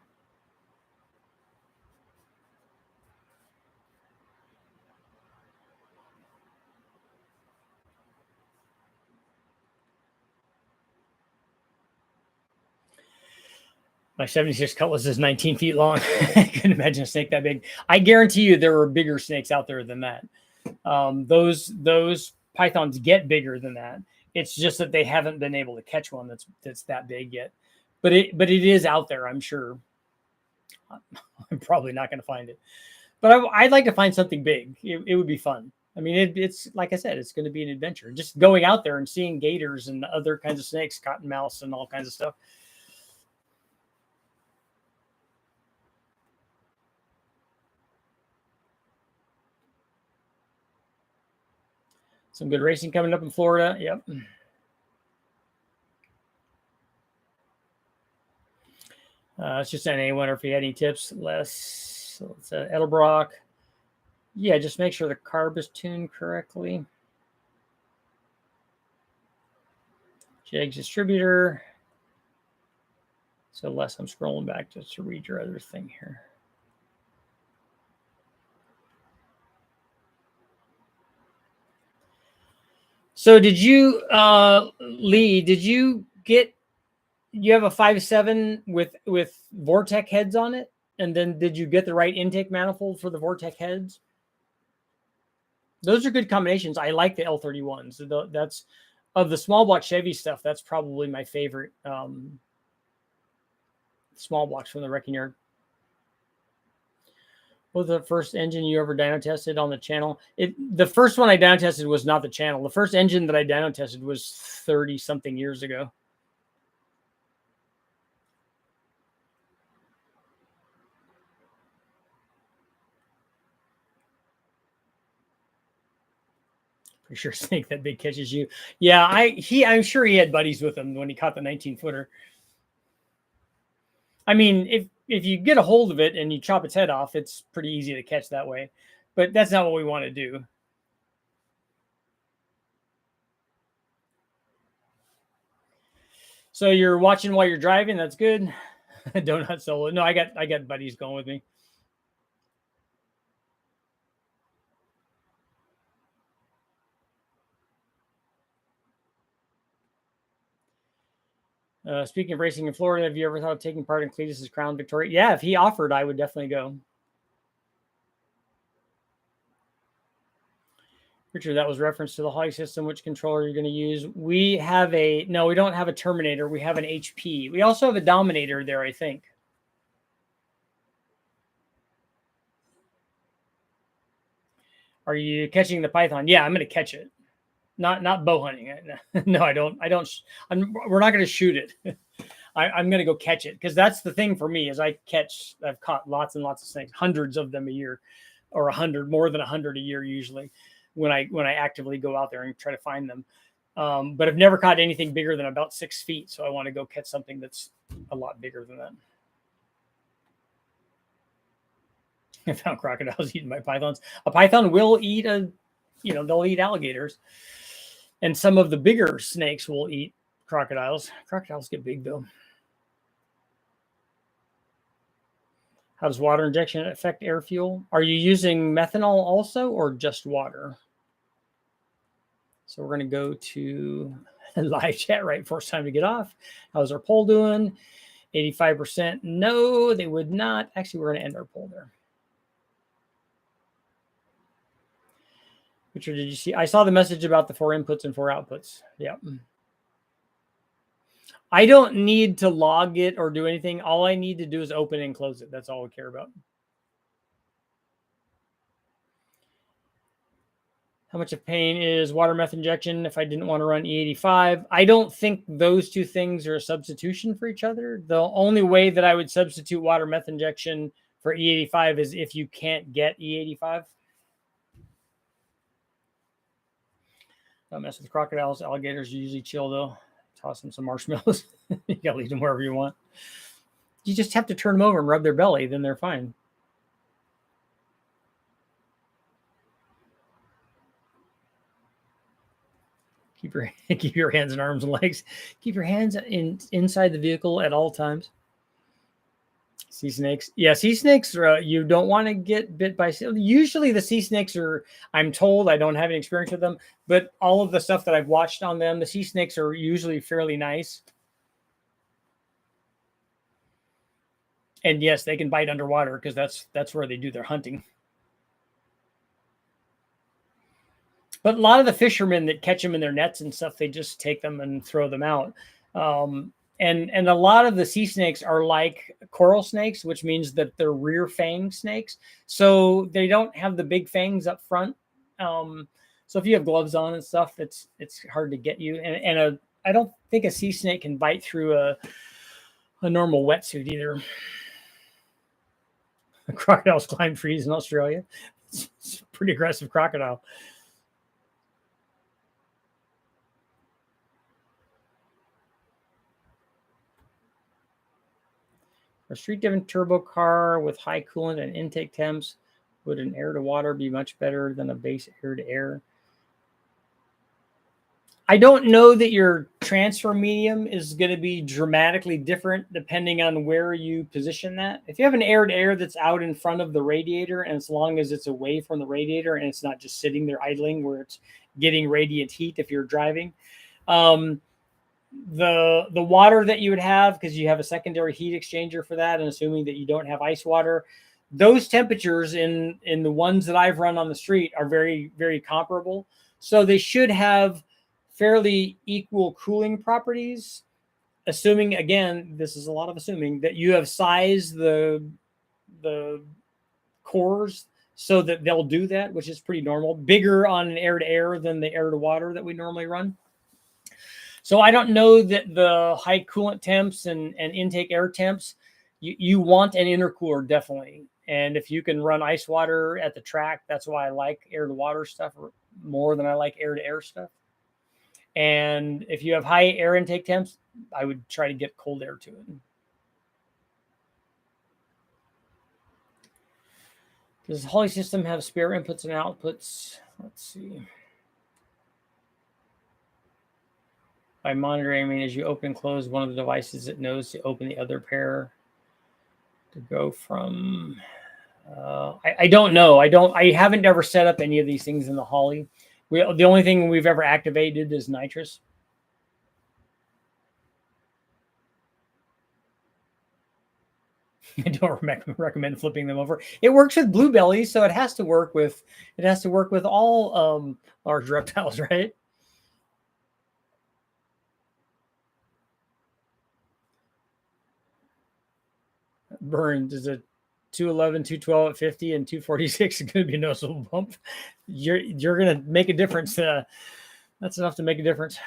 My 76 Cutlass is 19 feet long. I couldn't imagine a snake that big. I guarantee you there are bigger snakes out there than that. Those pythons get bigger than that. It's just that they haven't been able to catch one that's that big yet. But it is out there, I'm sure. I'm probably not going to find it. But I'd like to find something big. It would be fun. I mean, it's like I said, it's going to be an adventure. Just going out there and seeing gators and other kinds of snakes, cottonmouths and all kinds of stuff. Some good racing coming up in Florida. Yep. It's just an A. Wonder if you had any tips. So it's Edelbrock. Yeah, just make sure the CARB is tuned correctly. JAGS distributor. So Les, I'm scrolling back just to read your other thing here. So did you, Lee, you have a 5.7 with Vortec heads on it? And then did you get the right intake manifold for the Vortec heads? Those are good combinations. I like the L31s. That's of the small block Chevy stuff. That's probably my favorite small blocks from the wrecking yard. What was the first engine you ever dyno tested on the channel? The first one I dyno tested was not the channel. The first engine that I dyno tested was 30 something years ago. Pretty sure snake that big catches you. Yeah, I'm sure he had buddies with him when he caught the 19-footer. I mean, if you get a hold of it and you chop its head off, it's pretty easy to catch that way. But that's not what we want to do. So you're watching while you're driving. That's good. Donut solo. No, I got buddies going with me. Speaking of racing in Florida, have you ever thought of taking part in Cletus's Crown Victoria? Yeah, if he offered, I would definitely go. Richard, that was reference to the Holly system. Which controller are you going to use? We don't have a Terminator. We have an HP. We also have a Dominator there, I think. Are you catching the python? Yeah, I'm going to catch it. Not bow hunting. No, I don't. We're not going to shoot it. I'm going to go catch it, because that's the thing for me is I've caught lots and lots of snakes, hundreds of them a year, or more than 100 a year usually, when I actively go out there and try to find them. But I've never caught anything bigger than about 6 feet. So I want to go catch something that's a lot bigger than that. I found crocodiles eaten by pythons. A python will eat they'll eat alligators, and some of the bigger snakes will eat crocodiles. Crocodiles get big though. How does water injection affect air fuel? Are you using methanol also, or just water? So we're going to go to live chat right before it's time to get off. How's our poll doing? 85%. No, they would not. Actually, we're going to end our poll there. Richard, did you see? I saw the message about the 4 inputs and 4 outputs. Yeah. I don't need to log it or do anything. All I need to do is open and close it. That's all we care about. How much of pain is water meth injection if I didn't want to run E85? I don't think those two things are a substitution for each other. The only way that I would substitute water meth injection for E85 is if you can't get E85. Don't mess with crocodiles. Alligators are usually chill though. Toss them some marshmallows. You gotta leave them wherever you want. You just have to turn them over and rub their belly, then they're fine. Keep your hands and arms and legs. Keep your hands inside the vehicle at all times. Sea snakes. Yeah, sea snakes, you don't want to get bit by. Usually the sea snakes are, I'm told, I don't have any experience with them, but all of the stuff that I've watched on them, the sea snakes are usually fairly nice. And yes, they can bite underwater because that's where they do their hunting. But a lot of the fishermen that catch them in their nets and stuff, they just take them and throw them out. And a lot of the sea snakes are like coral snakes, which means that they're rear fang snakes. So they don't have the big fangs up front. So if you have gloves on and stuff, it's hard to get you. And I don't think a sea snake can bite through a normal wetsuit either. Crocodiles climb trees in Australia. It's a pretty aggressive crocodile. A street-driven turbo car with high coolant and intake temps, would an air-to-water be much better than a base air-to-air? I don't know that your transfer medium is going to be dramatically different depending on where you position that. If you have an air-to-air that's out in front of the radiator, and as long as it's away from the radiator and it's not just sitting there idling where it's getting radiant heat if you're driving, the water that you would have, because you have a secondary heat exchanger for that, and assuming that you don't have ice water, those temperatures in the ones that I've run on the street are very, very comparable. So they should have fairly equal cooling properties, assuming, again, this is a lot of assuming, that you have sized the cores so that they'll do that, which is pretty normal. Bigger on an air-to-air than the air-to-water that we normally run. So I don't know that the high coolant temps and intake air temps, you want an intercooler definitely. And if you can run ice water at the track, that's why I like air-to-water stuff more than I like air-to-air stuff. And if you have high air intake temps, I would try to get cold air to it. Does the Holly system have spare inputs and outputs? Let's see. By monitoring, I mean, as you open and close one of the devices, it knows to open the other pair to go from. I don't know. I haven't ever set up any of these things in the Holly. The only thing we've ever activated is nitrous. I don't recommend flipping them over. It works with bluebellies, so it has to work with all large reptiles, right? Burns is a 211, 212 at 50, and 246 is going to be a noticeable bump. You're going to make a difference. That's enough to make a difference.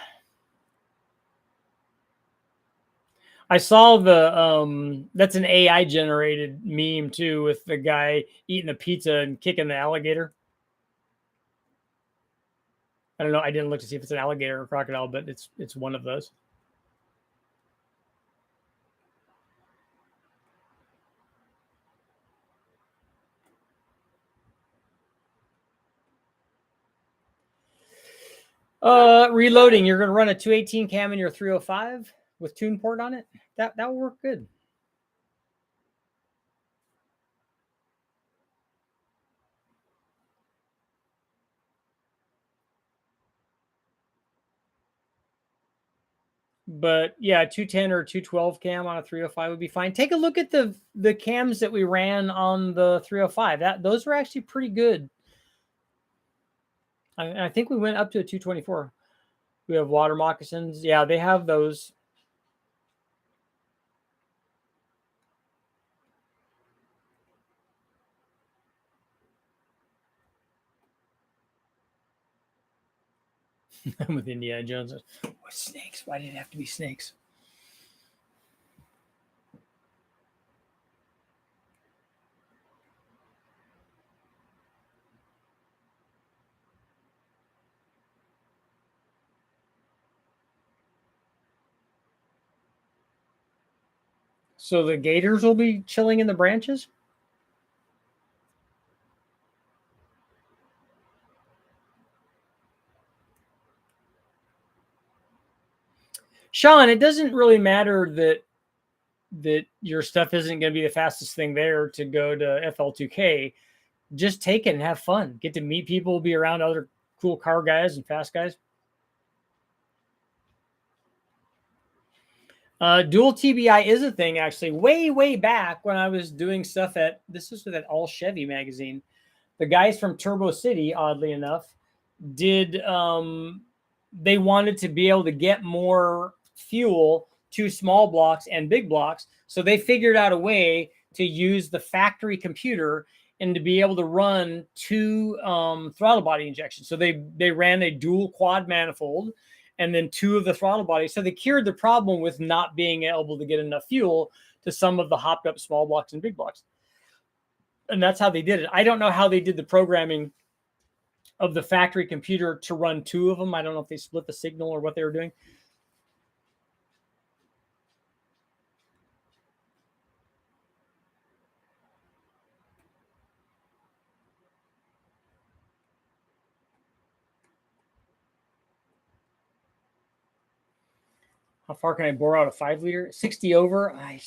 I saw that's an AI generated meme too, with the guy eating a pizza and kicking the alligator. I don't know. I didn't look to see if it's an alligator or a crocodile, but it's one of those. Reloading. You're going to run a 218 cam in your 305 with tune port on it. That will work good. But yeah, 210 or 212 cam on a 305 would be fine. Take a look at the cams that we ran on the 305. Those were actually pretty good. I think we went up to a 224. We have water moccasins. Yeah, they have those. I'm with Indiana Jones. What snakes? Why did it have to be snakes? So the gators will be chilling in the branches? Sean, it doesn't really matter that your stuff isn't going to be the fastest thing there to go to FL2K. Just take it and have fun. Get to meet people, be around other cool car guys and fast guys. Dual TBI is a thing, actually. Way back when I was doing stuff this is with that All Chevy magazine. The guys from Turbo City, oddly enough, did they wanted to be able to get more fuel to small blocks and big blocks, so they figured out a way to use the factory computer and to be able to run two throttle body injections. So they ran a dual quad manifold and then two of the throttle bodies. So they cured the problem with not being able to get enough fuel to some of the hopped up small blocks and big blocks. And that's how they did it. I don't know how they did the programming of the factory computer to run two of them. I don't know if they split the signal or what they were doing. How far can I bore out a 5 liter? 60 over. I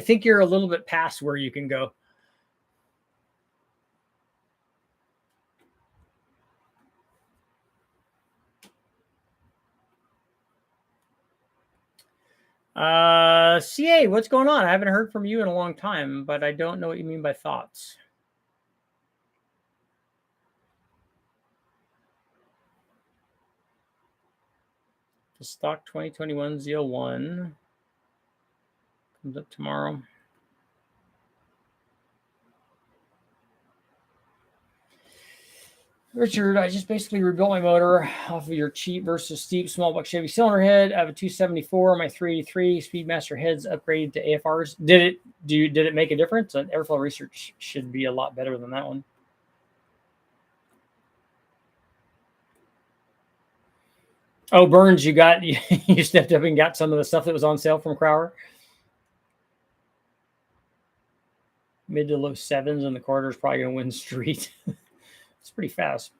think you're a little bit past where you can go. CA, what's going on? I haven't heard from you in a long time, but I don't know what you mean by thoughts. The stock 2021 Z01 comes up tomorrow. Richard, I just basically rebuilt my motor off of your cheap versus steep small block Chevy cylinder head. I have a 274 on my 383 Speedmaster heads upgraded to AFRs. Did it make a difference? Airflow research should be a lot better than that one. Oh, Burns, you stepped up and got some of the stuff that was on sale from Crowder. Mid to low sevens in the quarter is probably going to win street. It's pretty fast.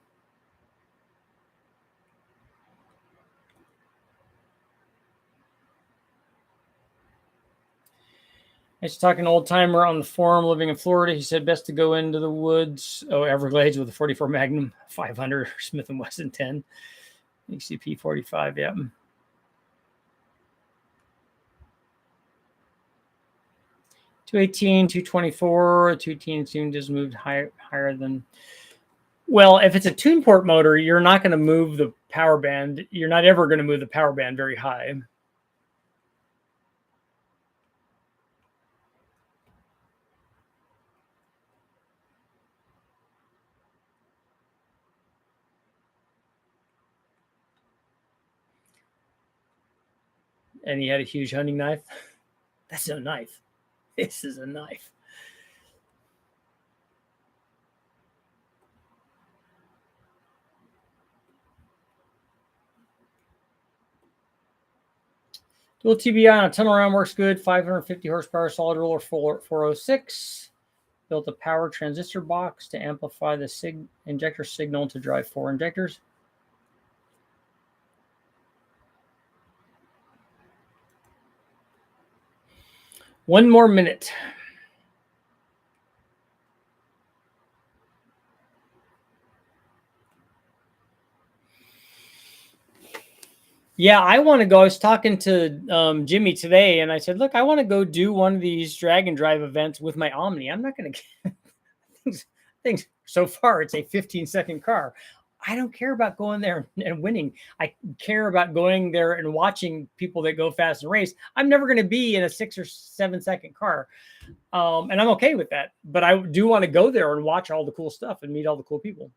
I was talking to an old timer on the forum living in Florida. He said best to go into the woods. Oh, Everglades with a 44 Magnum 500 or Smith & Wesson 10. ECP 45, yeah. 218, 224, 218 soon just moved higher than. Well, if it's a tune port motor, you're not going to move the power band. You're not ever going to move the power band very high. And he had a huge hunting knife. That's no knife. This is a knife. Dual TBI on a tunnel round works good. 550 horsepower solid roller 406. Built a power transistor box to amplify the injector signal to drive 4 injectors. One more minute. Yeah, I want to go. I was talking to Jimmy today, and I said, look, I want to go do one of these drag and drive events with my Omni. I'm not going to get things. So far, it's a 15-second car. I don't care about going there and winning. I care about going there and watching people that go fast and race. I'm never going to be in a 6 or 7 second car. And I'm okay with that. But I do want to go there and watch all the cool stuff and meet all the cool people.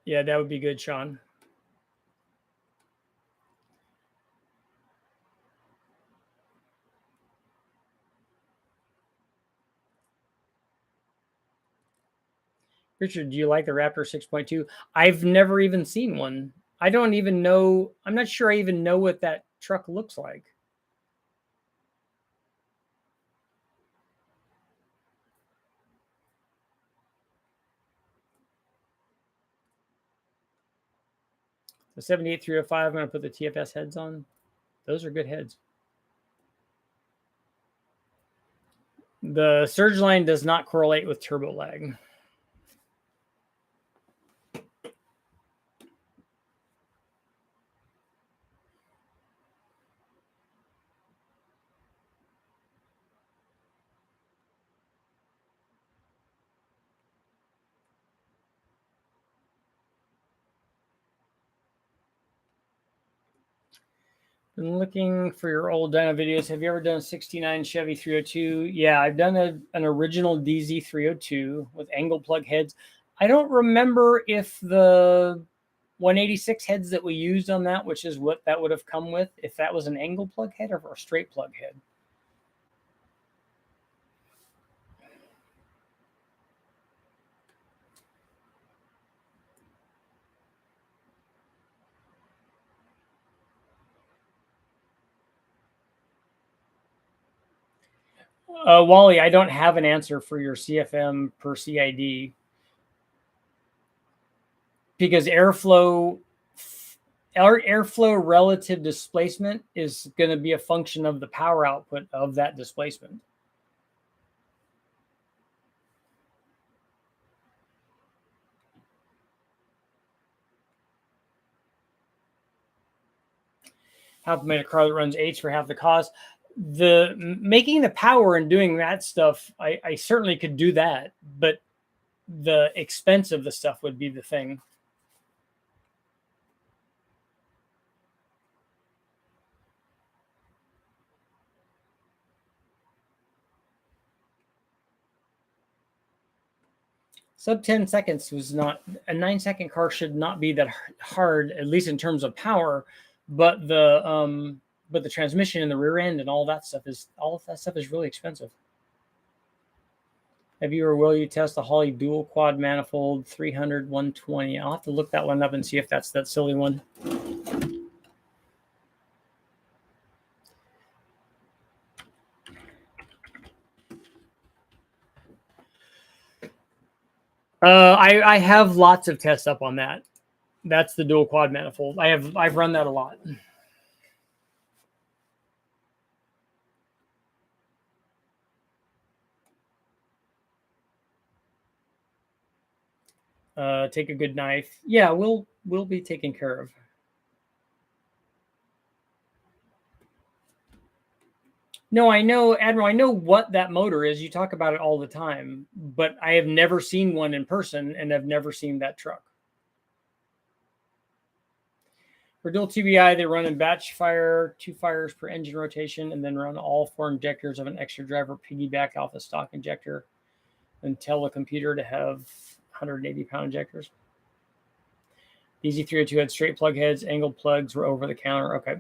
Yeah, that would be good, Sean. Richard, do you like the Raptor 6.2? I've never even seen one. I don't even know. I'm not sure I even know what that truck looks like. The 78305, I'm going to put the TFS heads on. Those are good heads. The surge line does not correlate with turbo lag. Been looking for your old dyno videos. Have you ever done a 69 Chevy 302? Yeah, I've done an original DZ 302 with angle plug heads. I don't remember if the 186 heads that we used on that, which is what that would have come with, if that was an angle plug head or a straight plug head. Wally, I don't have an answer for your CFM per CID because airflow relative displacement is going to be a function of the power output of that displacement. How to make a car that runs H for half the cost. The making the power and doing that stuff, I certainly could do that, but the expense of the stuff would be the thing. Sub 10 seconds was not a 9-second car should not be that hard, at least in terms of power, but the transmission and the rear end and all that stuff is really expensive. Have you or will you test the Holley dual quad manifold 300 120? I'll have to look that one up and see if that's that silly one. I have lots of tests up on that. That's the dual quad manifold. I've run that a lot. Take a good knife. Yeah, we'll be taken care of. No, I know, Admiral, I know what that motor is. You talk about it all the time, but I have never seen one in person and I've never seen that truck. For dual TBI, they run in batch fire, 2 fires per engine rotation, and then run all 4 injectors of an extra driver piggyback off the stock injector and tell the computer to have 180-pound injectors. The EZ302 had straight plug heads, angled plugs were over the counter. Okay.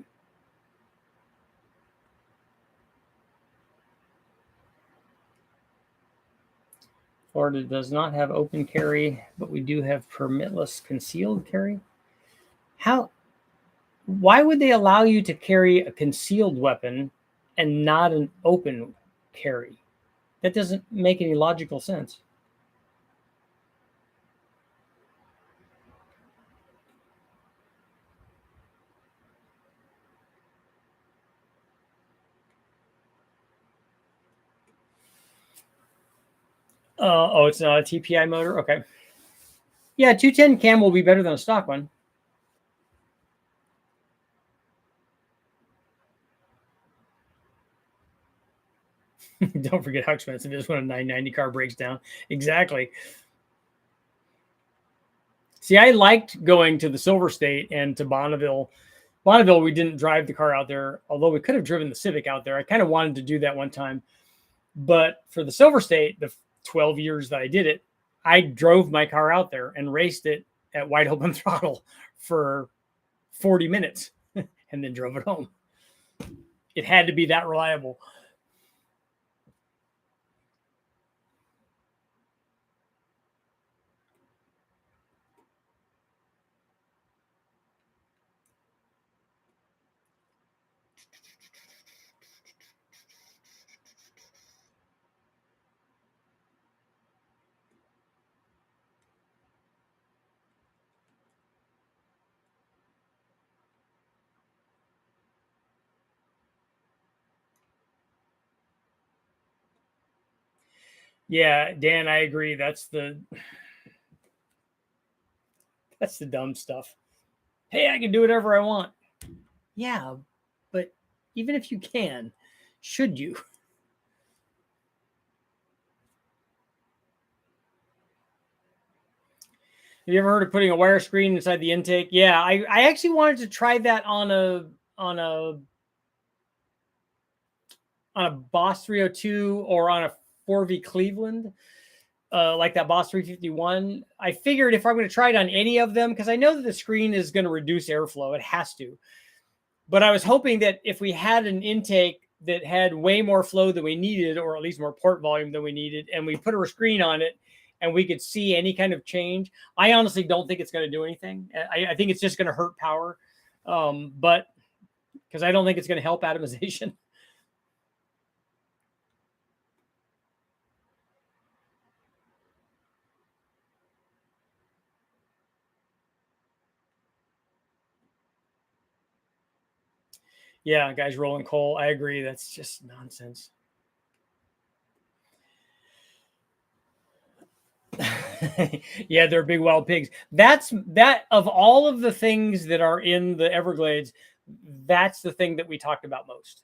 Florida does not have open carry, but we do have permitless concealed carry. How? Why would they allow you to carry a concealed weapon and not an open carry? That doesn't make any logical sense. Oh, it's not a TPI motor? Okay. Yeah, 210 cam will be better than a stock one. Don't forget how expensive it is when a 990 car breaks down. Exactly. See, I liked going to the Silver State and to Bonneville. Bonneville, we didn't drive the car out there, although we could have driven the Civic out there. I kind of wanted to do that one time. But for the Silver State, the 12 years that I did it, I drove my car out there and raced it at wide open throttle for 40 minutes and then drove it home. It had to be that reliable. Yeah, Dan, I agree. That's the dumb stuff. Hey, I can do whatever I want. Yeah, but even if you can, should you? Have you ever heard of putting a wire screen inside the intake? Yeah, I actually wanted to try that on on a a Boss 302 or on a 4V Cleveland, like that Boss 351. I figured if I'm going to try it on any of them, because I know that the screen is going to reduce airflow, it has to. But I was hoping that if we had an intake that had way more flow than we needed, or at least more port volume than we needed, and we put a screen on it and we could see any kind of change. I honestly don't think it's going to do anything. I think it's just going to hurt power, but because I don't think it's going to help atomization. Yeah, guys rolling coal. I agree. That's just nonsense. Yeah, they're big wild pigs. That's that of all of the things that are in the Everglades, that's the thing that we talked about most.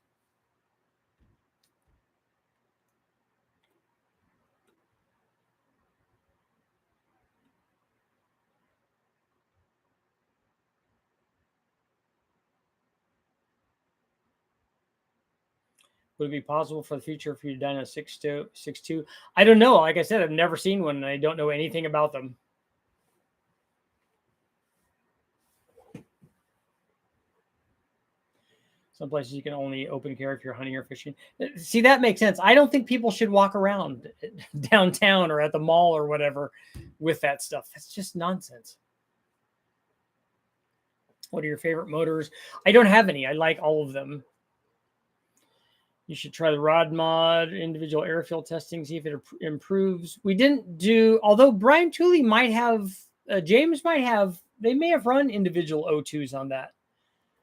Would it be possible for the future for you to dine a 6.2? I don't know. Like I said, I've never seen one and I don't know anything about them. Some places you can only open carry if you're hunting or fishing. See, that makes sense. I don't think people should walk around downtown or at the mall or whatever with that stuff. That's just nonsense. What are your favorite motors? I don't have any. I like all of them. You should try the rod mod, individual airfield testing, see if it improves. We didn't do, although Brian Tooley might have, James might have, they may have run individual O2s on that.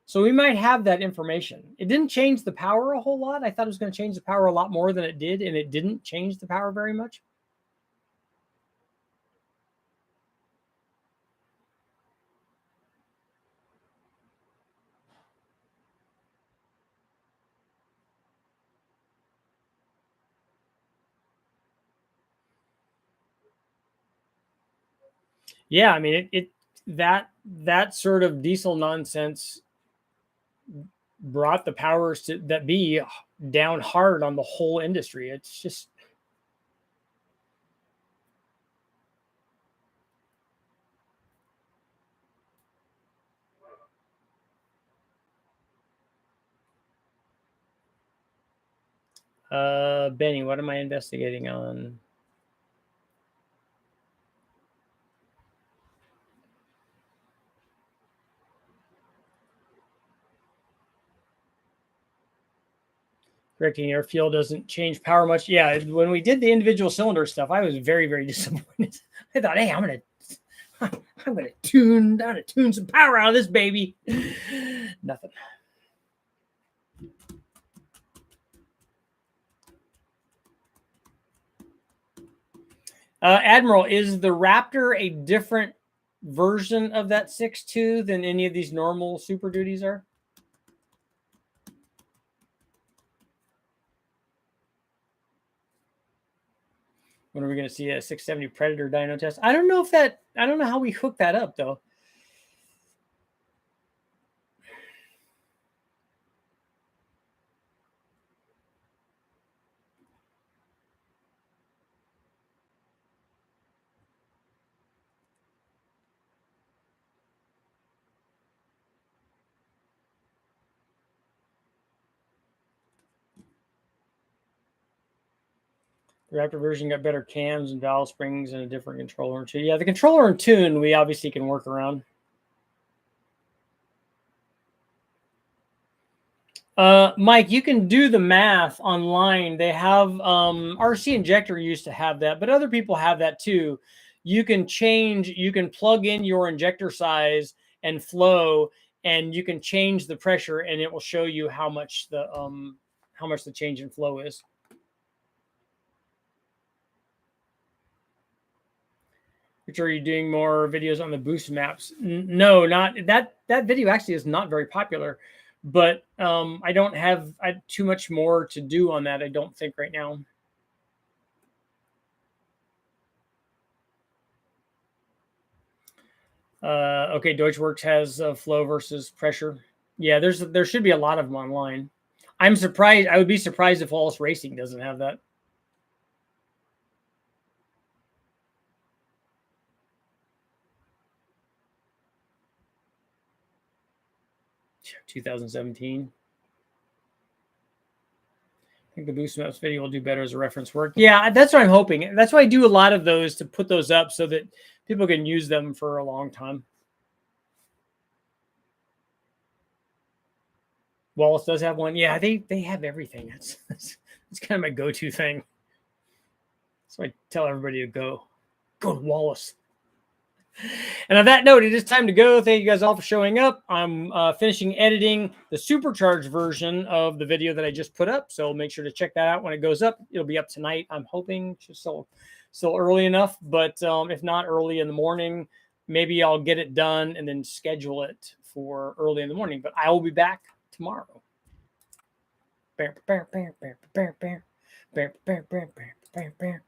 So we might have that information. It didn't change the power a whole lot. I thought it was going to change the power a lot more than it did, and it didn't change the power very much. Yeah, I mean, that sort of diesel nonsense brought the powers to that be down hard on the whole industry. It's just Benny, what am I investigating on? Correcting air fuel doesn't change power much. Yeah, when we did the individual cylinder stuff, I was very, very disappointed. I thought, hey, I'm gonna tune some power out of this baby. Nothing. Admiral, is the Raptor a different version of that 6.2 than any of these normal Super Duties are? When are we going to see a 670 Predator dyno test? I don't know how we hook that up though. The Raptor version got better cams and valve springs and a different controller too. Yeah, the controller and tune we obviously can work around. Mike, you can do the math online. They have RC Injector used to have that, but other people have that too. You can plug in your injector size and flow, and you can change the pressure, and it will show you how much the change in flow is. Which are you doing more videos on the boost maps? No, not that. That video actually is not very popular, but I don't have too much more to do on that. I don't think right now. Okay, Deutschworks has flow versus pressure. Yeah, there should be a lot of them online. I'm surprised. I would be surprised if Wallace Racing doesn't have that. 2017. I think the boost maps video will do better as a reference work. Yeah, that's what I'm hoping. That's why I do a lot of those, to put those up so that people can use them for a long time. Wallace does have one. Yeah, they have everything. That's kind of my go-to thing. So I tell everybody to go to Wallace. And on that note, it is time to go. Thank you guys all for showing up. I'm finishing editing the supercharged version of the video that I just put up. So make sure to check that out when it goes up. It'll be up tonight, I'm hoping. Just still early enough. But if not early in the morning, maybe I'll get it done and then schedule it for early in the morning. But I will be back tomorrow. Bear, bear, bear, bear, bear, bear, bear, bear, bear, bear, bear, bear.